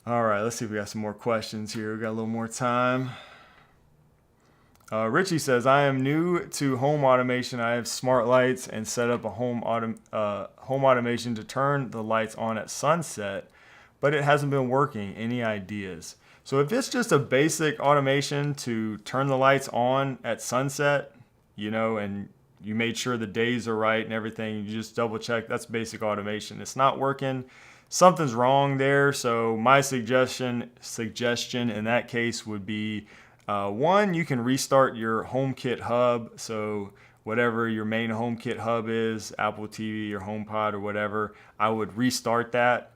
All right, let's see if we got some more questions here. We got a little more time. Richie says, I am new to home automation. I have smart lights and set up a home automation to turn the lights on at sunset, but it hasn't been working. Any ideas? So if it's just a basic automation to turn the lights on at sunset, and you made sure the days are right and everything, you just double check, that's basic automation. It's not working. Something's wrong there. So my suggestion in that case would be, one, you can restart your HomeKit hub. So whatever your main HomeKit hub is, Apple TV or HomePod or whatever, I would restart that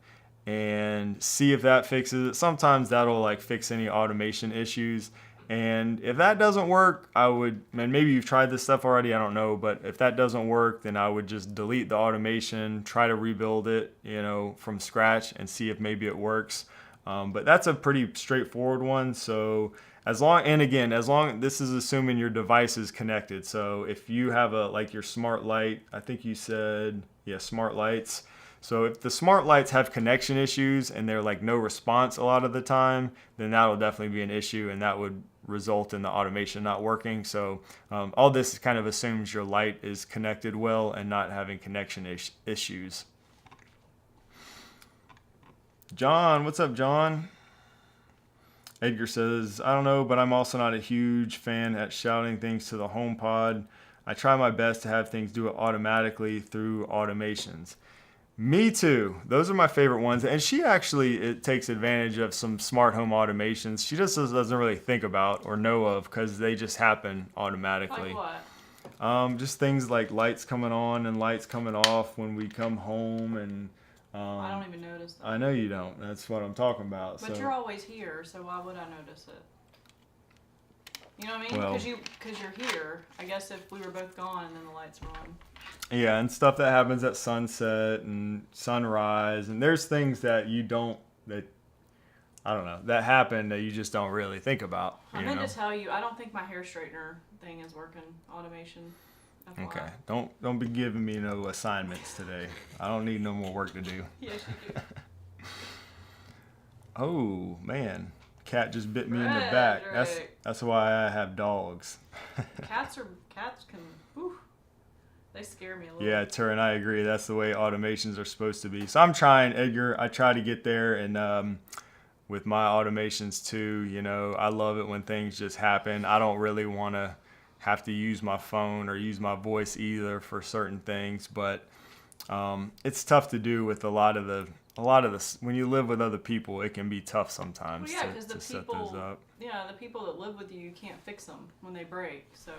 and see if that fixes it. Sometimes that'll fix any automation issues. And if that doesn't work, and maybe you've tried this stuff already, I don't know, but if that doesn't work, then I would just delete the automation, try to rebuild it, from scratch and see if maybe it works. But that's a pretty straightforward one. So this is assuming your device is connected. So if you have your smart light, I think you said, smart lights. So if the smart lights have connection issues and they're no response a lot of the time, then that'll definitely be an issue, and that would result in the automation not working. So all this kind of assumes your light is connected well and not having connection issues. John, what's up, John? Edgar says, I don't know, but I'm also not a huge fan at shouting things to the HomePod. I try my best to have things do it automatically through automations. Me too. Those are my favorite ones. And it takes advantage of some smart home automations she just doesn't really think about or know of because they just happen automatically. Like what? Just things like lights coming on and lights coming off when we come home. And I don't even notice that. I know you don't. That's what I'm talking about. But you're always here, so why would I notice it? You know what I mean? Well, Because you're here. I guess if we were both gone and then the lights were on. Yeah, and stuff that happens at sunset and sunrise, and there's things that that happen that you just don't really think about. I meant to tell you, I don't think my hair straightener thing is working. Automation. FYI. Okay, don't be giving me no assignments today. I don't need no more work to do. Yes, you do. Oh man, cat just bit me in the back. That's why I have dogs. Cats can. Whew, they scare me a little. Yeah, Turin, I agree. That's the way automations are supposed to be. So I'm trying, Edgar. I try to get there, and with my automations too. I love it when things just happen. I don't really want to have to use my phone or use my voice either for certain things, but it's tough to do with a lot of the when you live with other people, it can be tough sometimes to set those up. Yeah, the people that live with you can't fix them when they break. So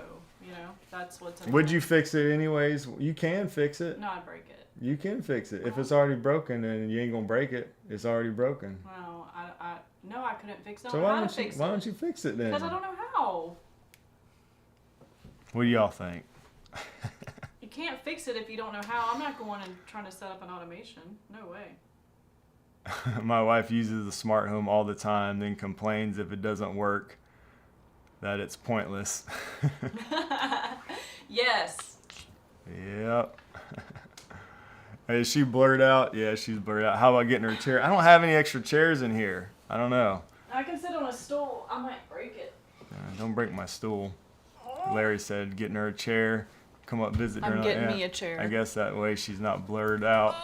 that's what's. Annoying. Would you fix it anyways? You can fix it. No, I'd break it. You can fix it if it's already broken, and you ain't gonna break it. It's already broken. Well, I couldn't fix it. So why don't you fix it then? Because I don't know how. What do y'all think? You can't fix it if you don't know how. I'm not going and trying to set up an automation. No way. My wife uses the smart home all the time, then complains if it doesn't work, that it's pointless. Yes. Yep. Is she blurred out? Yeah, she's blurred out. How about getting her a chair? I don't have any extra chairs in here. I don't know. I can sit on a stool. I might break it. Don't break my stool. Larry said getting her a chair. Come up visit her. I'm getting me a chair. I guess that way she's not blurred out.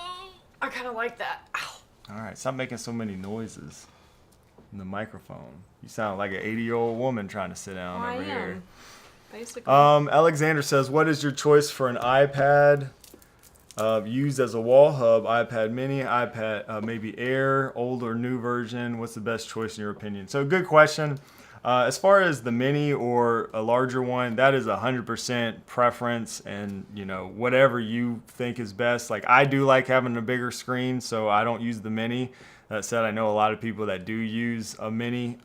I kind of like that. Ow. All right, stop making so many noises in the microphone. You sound like an 80-year-old woman trying to sit down over here. Basically. Alexander says, what is your choice for an iPad used as a wall hub? iPad mini, iPad maybe Air, old or new version? What's the best choice in your opinion? So good question. As far as the mini or a larger one, that is 100% preference, and whatever you think is best. Like I do like having a bigger screen, so I don't use the mini. That said, I know a lot of people that do use a mini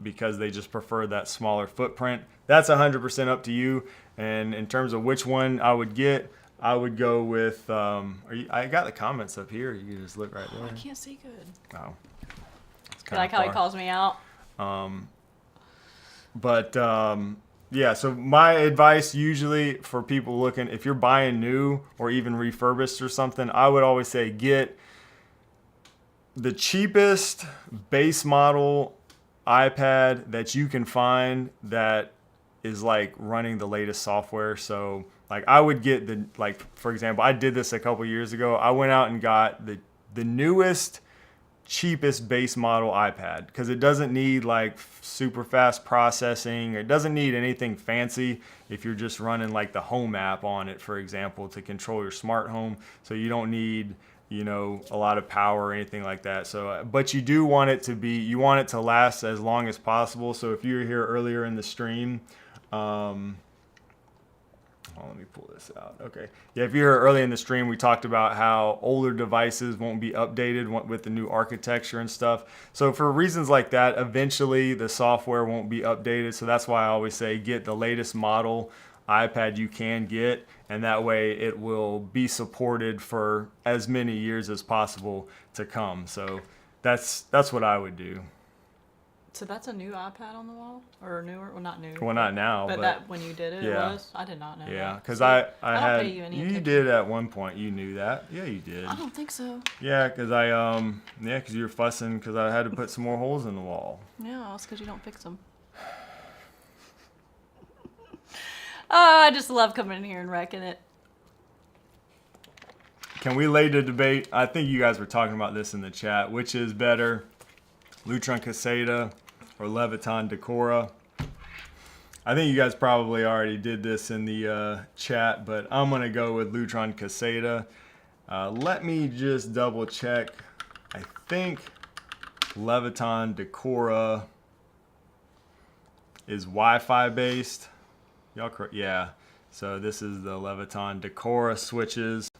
because they just prefer that smaller footprint. That's 100% up to you. And in terms of which one I would get, I would go with. I got the comments up here. You can just look right there. I can't see good. Oh, You like how he calls me out? Yeah, so my advice usually for people looking, if you're buying new or even refurbished or something, I would always say get the cheapest base model iPad that you can find that is like running the latest software. So like I would get the, like for example, I did this a couple years ago. I went out and got the newest, cheapest base model iPad because it doesn't need like super fast processing. It doesn't need anything fancy if you're just running like the home app on it, for example, to control your smart home. So you don't need, you know, a lot of power or anything like that. So, but you do want it to be, you want it to last as long as possible. So if you were here earlier in the stream, let me pull this out. Okay. Yeah, if you were early in the stream, we talked about how older devices won't be updated with the new architecture and stuff. So for reasons like that, eventually the software won't be updated. So that's why I always say get the latest model iPad you can get, and that way it will be supported for as many years as possible to come. So that's what I would do. So that's a new iPad on the wall, or newer? Well, not new. Well, not now, but that when you did it, yeah. it was. I did not know. Yeah, that. because So, I don't had. pay you any You attention. did at one point. You knew that. Yeah, you did. I don't think so. Yeah, because because you were fussing because I had to put some more holes in the wall. Yeah, it's because you don't fix them. Oh, I just love coming in here and wrecking it. Can we lay the debate? I think you guys were talking about this in the chat. Which is better, Lutron Caseta or Leviton Decora? I think you guys probably already did this in the chat, but I'm going to go with Lutron Caseta. Let me just double check. I think Leviton Decora is Wi-Fi based. Y'all, yeah. So this is the Leviton Decora switches.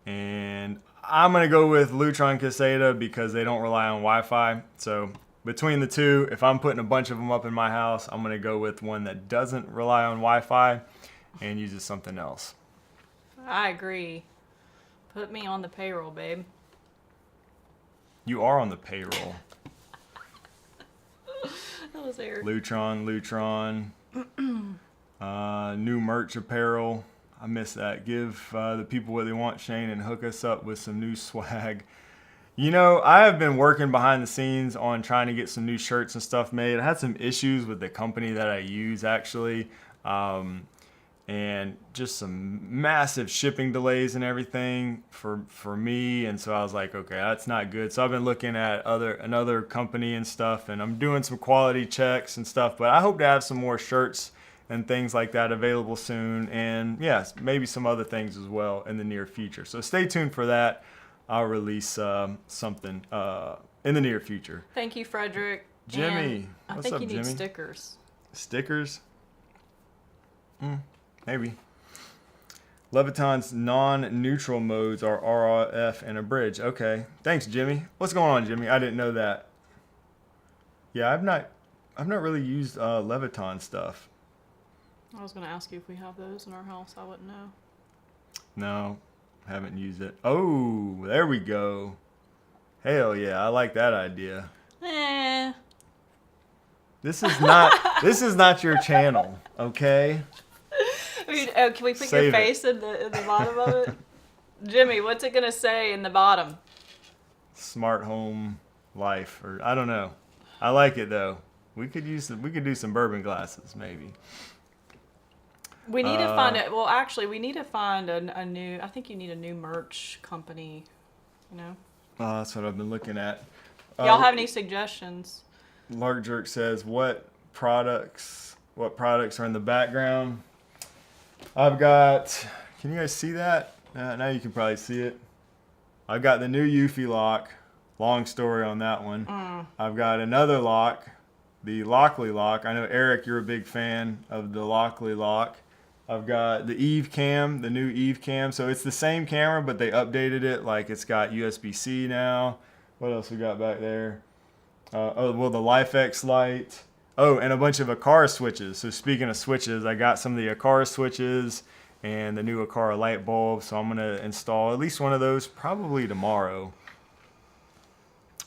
And I'm going to go with Lutron Caseta because they don't rely on Wi-Fi. So between the two, if I'm putting a bunch of them up in my house, I'm going to go with one that doesn't rely on Wi-Fi and uses something else. I agree. Put me on the payroll, babe. You are on the payroll. That was Eric. Lutron. New merch apparel. I miss that. Give the people what they want, Shane, and hook us up with some new swag. You know, I have been working behind the scenes on trying to get some new shirts and stuff made. I had some issues with the company that I use, actually, and just some massive shipping delays and everything for me. And so I was like, okay, that's not good. So I've been looking at another company and stuff, and I'm doing some quality checks and stuff. But I hope to have some more shirts and things like that available soon, and yes, maybe some other things as well in the near future. So stay tuned for that. I'll release something in the near future. Thank you, Frederick. Jimmy, and what's I think up, you need Jimmy? stickers. Stickers? Maybe. Leviton's non-neutral modes are RF and a bridge. Okay, thanks, Jimmy. What's going on, Jimmy? I didn't know that. Yeah, I've not really used Leviton stuff. I was going to ask you if we have those in our house. I wouldn't know. No, haven't used it. Oh, there we go. Hell yeah, I like that idea. This is not your channel, okay? Can we put Save your face in the bottom of it? Jimmy, what's it going to say in the bottom? Smart home life, or I don't know. I like it though. We could do some bourbon glasses maybe. We need to find it. Well, actually, we need to find a new. I think you need a new merch company. You know. That's what I've been looking at. Y'all have any suggestions? Lark Jerk says, what products are in the background? I've got. Can you guys see that? Now you can probably see it. I've got the new UniFi lock. Long story on that one. I've got another lock, the Lockley lock. I know Eric, you're a big fan of the Lockley lock. I've got the Eve cam, the new Eve cam. So it's the same camera, but they updated it. Like it's got USB-C now. What else we got back there? The LIFX light. Oh, and a bunch of Aquara switches. So speaking of switches, I got some of the Aquara switches and the new Aquara light bulb. So I'm gonna install at least one of those probably tomorrow.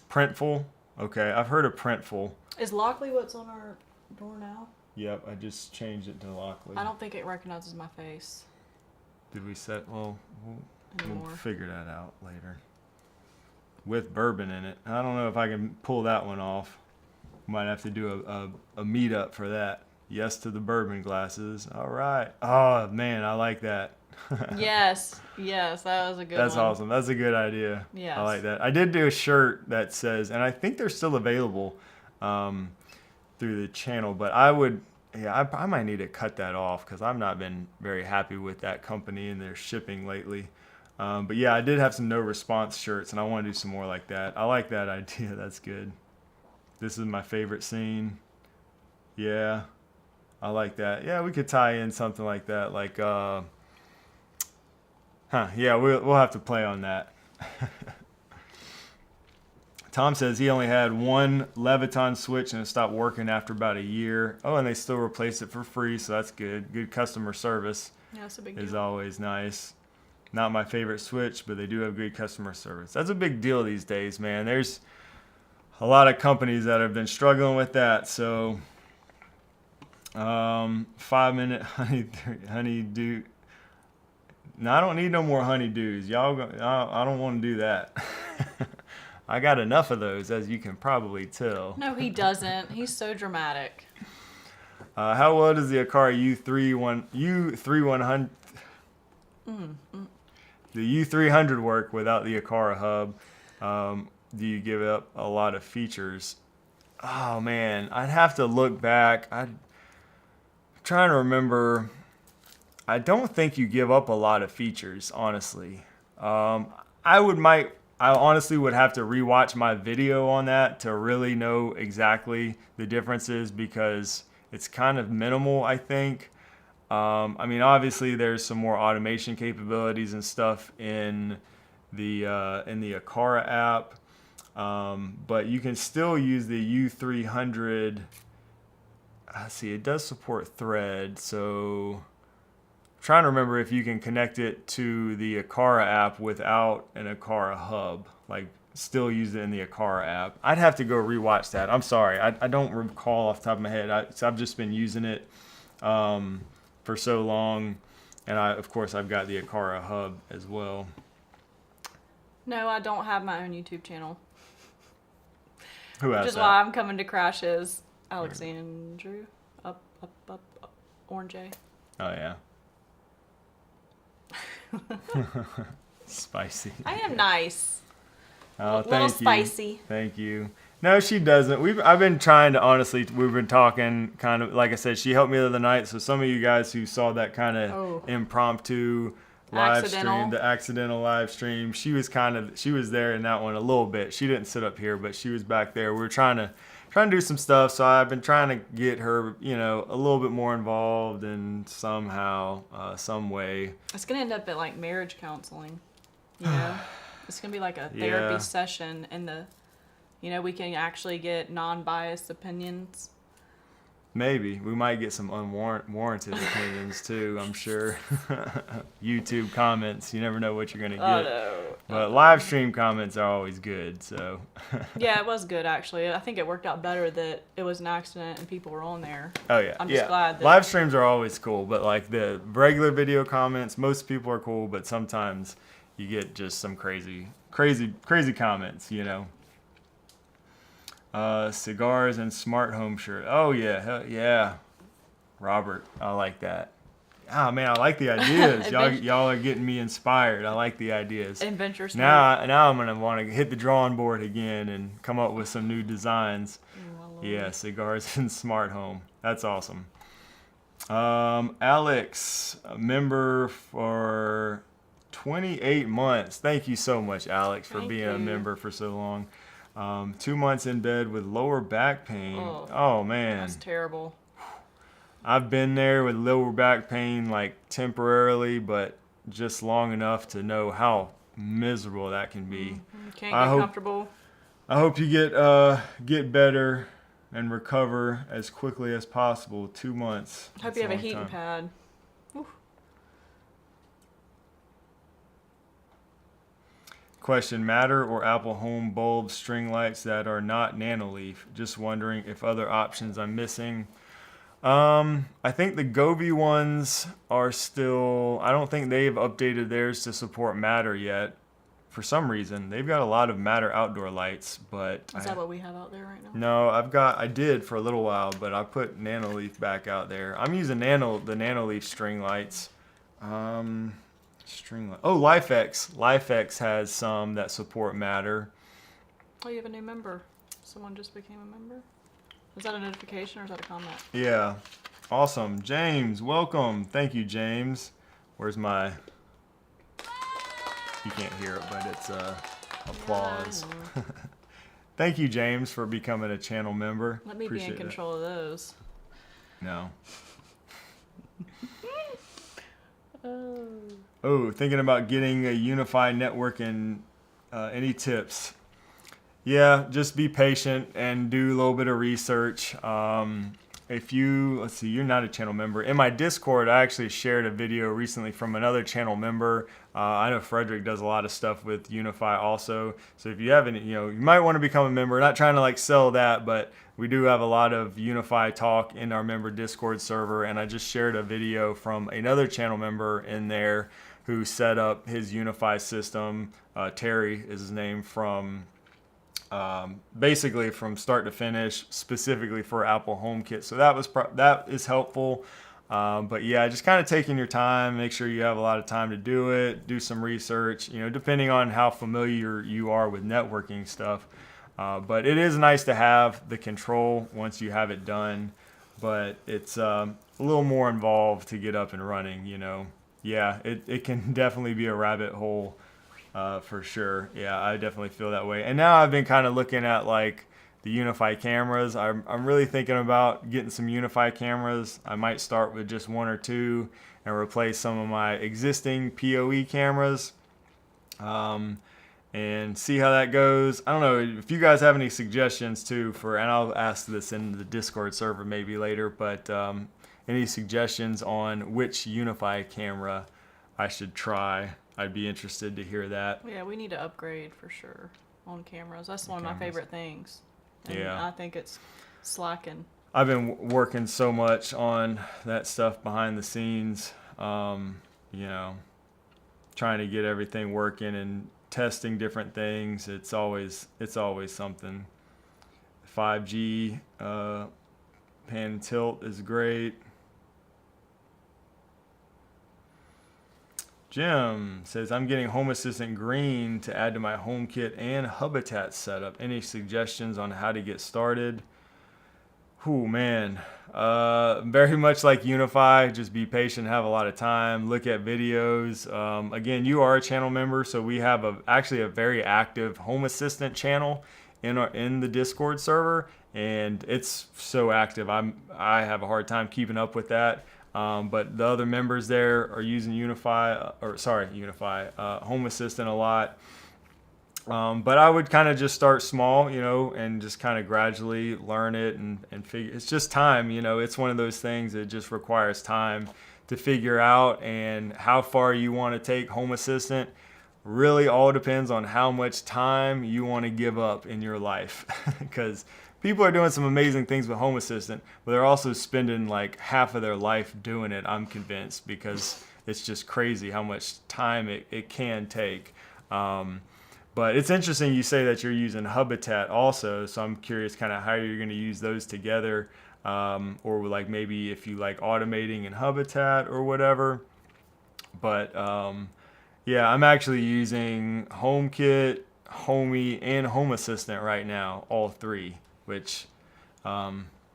Printful. Okay, I've heard of Printful. Is Lockley what's on our door now? Yep, I just changed it to Lockley. I don't think it recognizes my face. Did we set? Well, we'll figure that out later. with bourbon in it. I don't know if I can pull that one off. Might have to do a meetup for that. Yes to the bourbon glasses. All right. Oh, man, I like that. Yes, that was a good one. That's awesome. That's a good idea. Yes. I like that. I did do a shirt that says, and I think they're still available through the channel, but I might need to cut that off because I've not been very happy with that company and their shipping lately. But yeah, I did have some no response shirts, and I want to do some more like that. I like that idea. That's good. This is my favorite scene. Yeah, I like that. Yeah, we could tie in something like that. Like, yeah, we'll have to play on that. Tom says he only had one Leviton switch and it stopped working after about a year. Oh, and they still replaced it for free, so that's good. Good customer service. Yeah, that's a big is deal. always nice. Not my favorite switch, but they do have good customer service. That's a big deal these days, man. There's a lot of companies that have been struggling with that. So, 5-minute honeydew. No, I don't need no more honeydews. I don't want to do that. I got enough of those, as you can probably tell. No, he doesn't. He's so dramatic. How well does the Aquara U300 the U300 work without the Aquara hub? Do you give up a lot of features? Oh man, I'd have to look back. I'm trying to remember. I don't think you give up a lot of features, honestly. I honestly would have to rewatch my video on that to really know exactly the differences because it's kind of minimal, I think. I mean, obviously there's some more automation capabilities and stuff in the Aquara app, but you can still use the U300. See, it does support Thread, so I'm trying to remember if you can connect it to the Aquara app without an Aquara hub, like still use it in the Aquara app. I'd have to go rewatch that. I'm sorry, I don't recall off the top of my head. I've just been using it for so long, and of course I've got the Aquara hub as well. No, I don't have my own YouTube channel. Who has Which is that? why I'm coming to crash his. Alexandru up Orange A. Oh yeah. Spicy. I am nice. Oh, A little thank you. spicy. Thank you. No, she doesn't. I've been trying to, honestly, we've been talking kind of, like I said, she helped me the other night. So some of you guys who saw that kind of impromptu live stream, the accidental live stream, she was there in that one a little bit. She didn't sit up here, but she was back there. We were trying to do some stuff. So I've been trying to get her, a little bit more involved in somehow, some way. It's going to end up at like marriage counseling, It's going to be like a therapy session and we can actually get non-biased opinions. Maybe. We might get some unwarranted opinions too, I'm sure. YouTube comments, you never know what you're going to get. No. But live stream comments are always good, so. Yeah, it was good actually. I think it worked out better that it was an accident and people were on there. Oh yeah. I'm just glad that live streams are always cool, but like the regular video comments, most people are cool, but sometimes you get just some crazy comments, Cigars and smart home shirt. Oh yeah, hell yeah. Robert, I like that. Oh man, I like the ideas. y'all are getting me inspired. I like the ideas. Adventure Smart. Now I'm gonna want to hit the drawing board again and come up with some new designs. Yeah, cigars and smart home. That's awesome. Alex, a member for 28 months. Thank you so much, Alex, for being a member for so long. 2 months in bed with lower back pain. Oh man. That's terrible. I've been there with lower back pain like temporarily, but just long enough to know how miserable that can be. Can't get comfortable. I hope you get better and recover as quickly as possible. 2 months. Hope you have a heating pad. Whew. Question: Matter or Apple Home bulb string lights that are not Nanoleaf? Just wondering if other options I'm missing. I think the Govee ones are still, I don't think they've updated theirs to support Matter yet. for some reason, they've got a lot of Matter outdoor lights, but Is that what we have out there right now? no, I did for a little while, but I put Nanoleaf back out there. I'm using the Nanoleaf string lights. LIFX has some that support Matter. Oh, you have a new member. Someone just became a member? Is that a notification or is that a comment? Yeah. Awesome. James, welcome. Thank you, James. Where's my... You can't hear it, but it's applause. Yeah. Thank you, James, for becoming a channel member. Let me be in control of those. No. Oh, thinking about getting a UniFi network and any tips? Yeah, just be patient and do a little bit of research. If you, let's see, you're not a channel member. In my Discord, I actually shared a video recently from another channel member. I know Frederick does a lot of stuff with UniFi also. So if you haven't, you might want to become a member. Not trying to like sell that, but we do have a lot of UniFi talk in our member Discord server. And I just shared a video from another channel member in there who set up his UniFi system. Terry is his name, from basically from start to finish, specifically for Apple HomeKit. So that is helpful. But yeah, just kind of taking your time, make sure you have a lot of time to do it, do some research, depending on how familiar you are with networking stuff. But it is nice to have the control once you have it done, but it's a little more involved to get up and running, Yeah, it can definitely be a rabbit hole. For sure. Yeah, I definitely feel that way. And now I've been kind of looking at like the UniFi cameras. I'm really thinking about getting some UniFi cameras. I might start with just 1 or 2 and replace some of my existing PoE cameras and see how that goes. I don't know if you guys have any suggestions too and I'll ask this in the Discord server maybe later, but any suggestions on which UniFi camera I should try. I'd be interested to hear that. Yeah, we need to upgrade for sure on cameras. That's one of my favorite things. And yeah. I think it's slacking. I've been working so much on that stuff behind the scenes, trying to get everything working and testing different things. It's always something. 5G pan tilt is great. Jim says, I'm getting Home Assistant Green to add to my HomeKit and Habitat setup. Any suggestions on how to get started? Ooh, man. Very much like UniFi, just be patient, have a lot of time, look at videos. Again, you are a channel member, so we have actually a very active Home Assistant channel in the Discord server, and it's so active. I have a hard time keeping up with that. But the other members there are using Home Assistant a lot. But I would kind of just start small, and just kind of gradually learn it and figure. It's just time, it's one of those things that just requires time to figure out, and how far you want to take Home Assistant really all depends on how much time you want to give up in your life. Because people are doing some amazing things with Home Assistant, but they're also spending like half of their life doing it, I'm convinced, because it's just crazy how much time it can take. But it's interesting you say that you're using Habitat also, so I'm curious kind of how you're going to use those together, or like maybe if you like automating in Habitat or whatever. But yeah, I'm actually using HomeKit, Homey, and Home Assistant right now, all 3. Which, I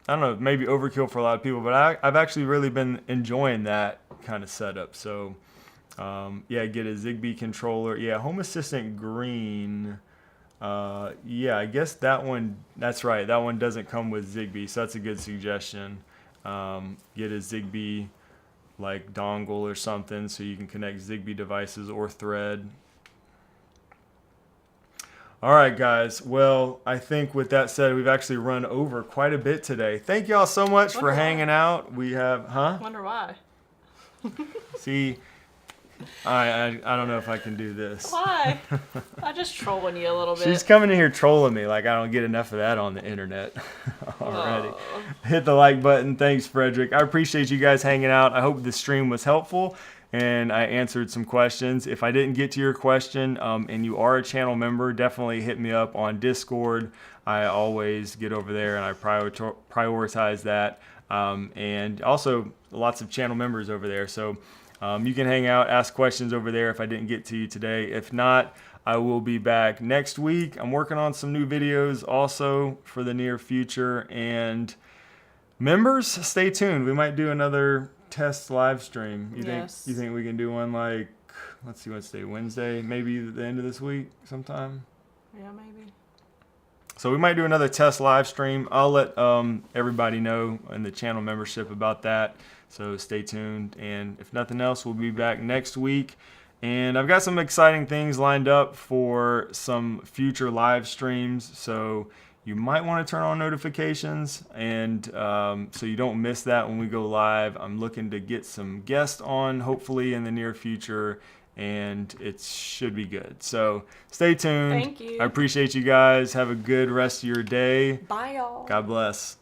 don't know, maybe overkill for a lot of people, but I've actually really been enjoying that kind of setup. So, yeah, get a Zigbee controller. Yeah, Home Assistant Green. Yeah, I guess that's right. That one doesn't come with Zigbee, so that's a good suggestion. Get a Zigbee like dongle or something so you can connect Zigbee devices or Thread. All right, guys. Well, I think with that said, we've actually run over quite a bit today. Thank y'all so much for hanging out. We have, Wonder why. See, I don't know if I can do this. Why? I'm just trolling you a little bit. She's coming in here trolling me like I don't get enough of that on the internet already. Hit the like button. Thanks, Frederick. I appreciate you guys hanging out. I hope the stream was helpful. and I answered some questions. If I didn't get to your question and you are a channel member, definitely hit me up on Discord. I always get over there and I prioritize that. And also lots of channel members over there. So you can hang out, ask questions over there if I didn't get to you today. If not, I will be back next week. I'm working on some new videos also for the near future. And members, stay tuned. We might do another test live stream. You think we can do one like, let's see, what's today, Wednesday, maybe the end of this week sometime? Yeah, maybe. So we might do another test live stream. I'll let everybody know in the channel membership about that. So stay tuned. And if nothing else, we'll be back next week. And I've got some exciting things lined up for some future live streams. So you might want to turn on notifications and so you don't miss that when we go live. I'm looking to get some guests on hopefully in the near future, and it should be good. So stay tuned. Thank you. I appreciate you guys. Have a good rest of your day. Bye, y'all. God bless.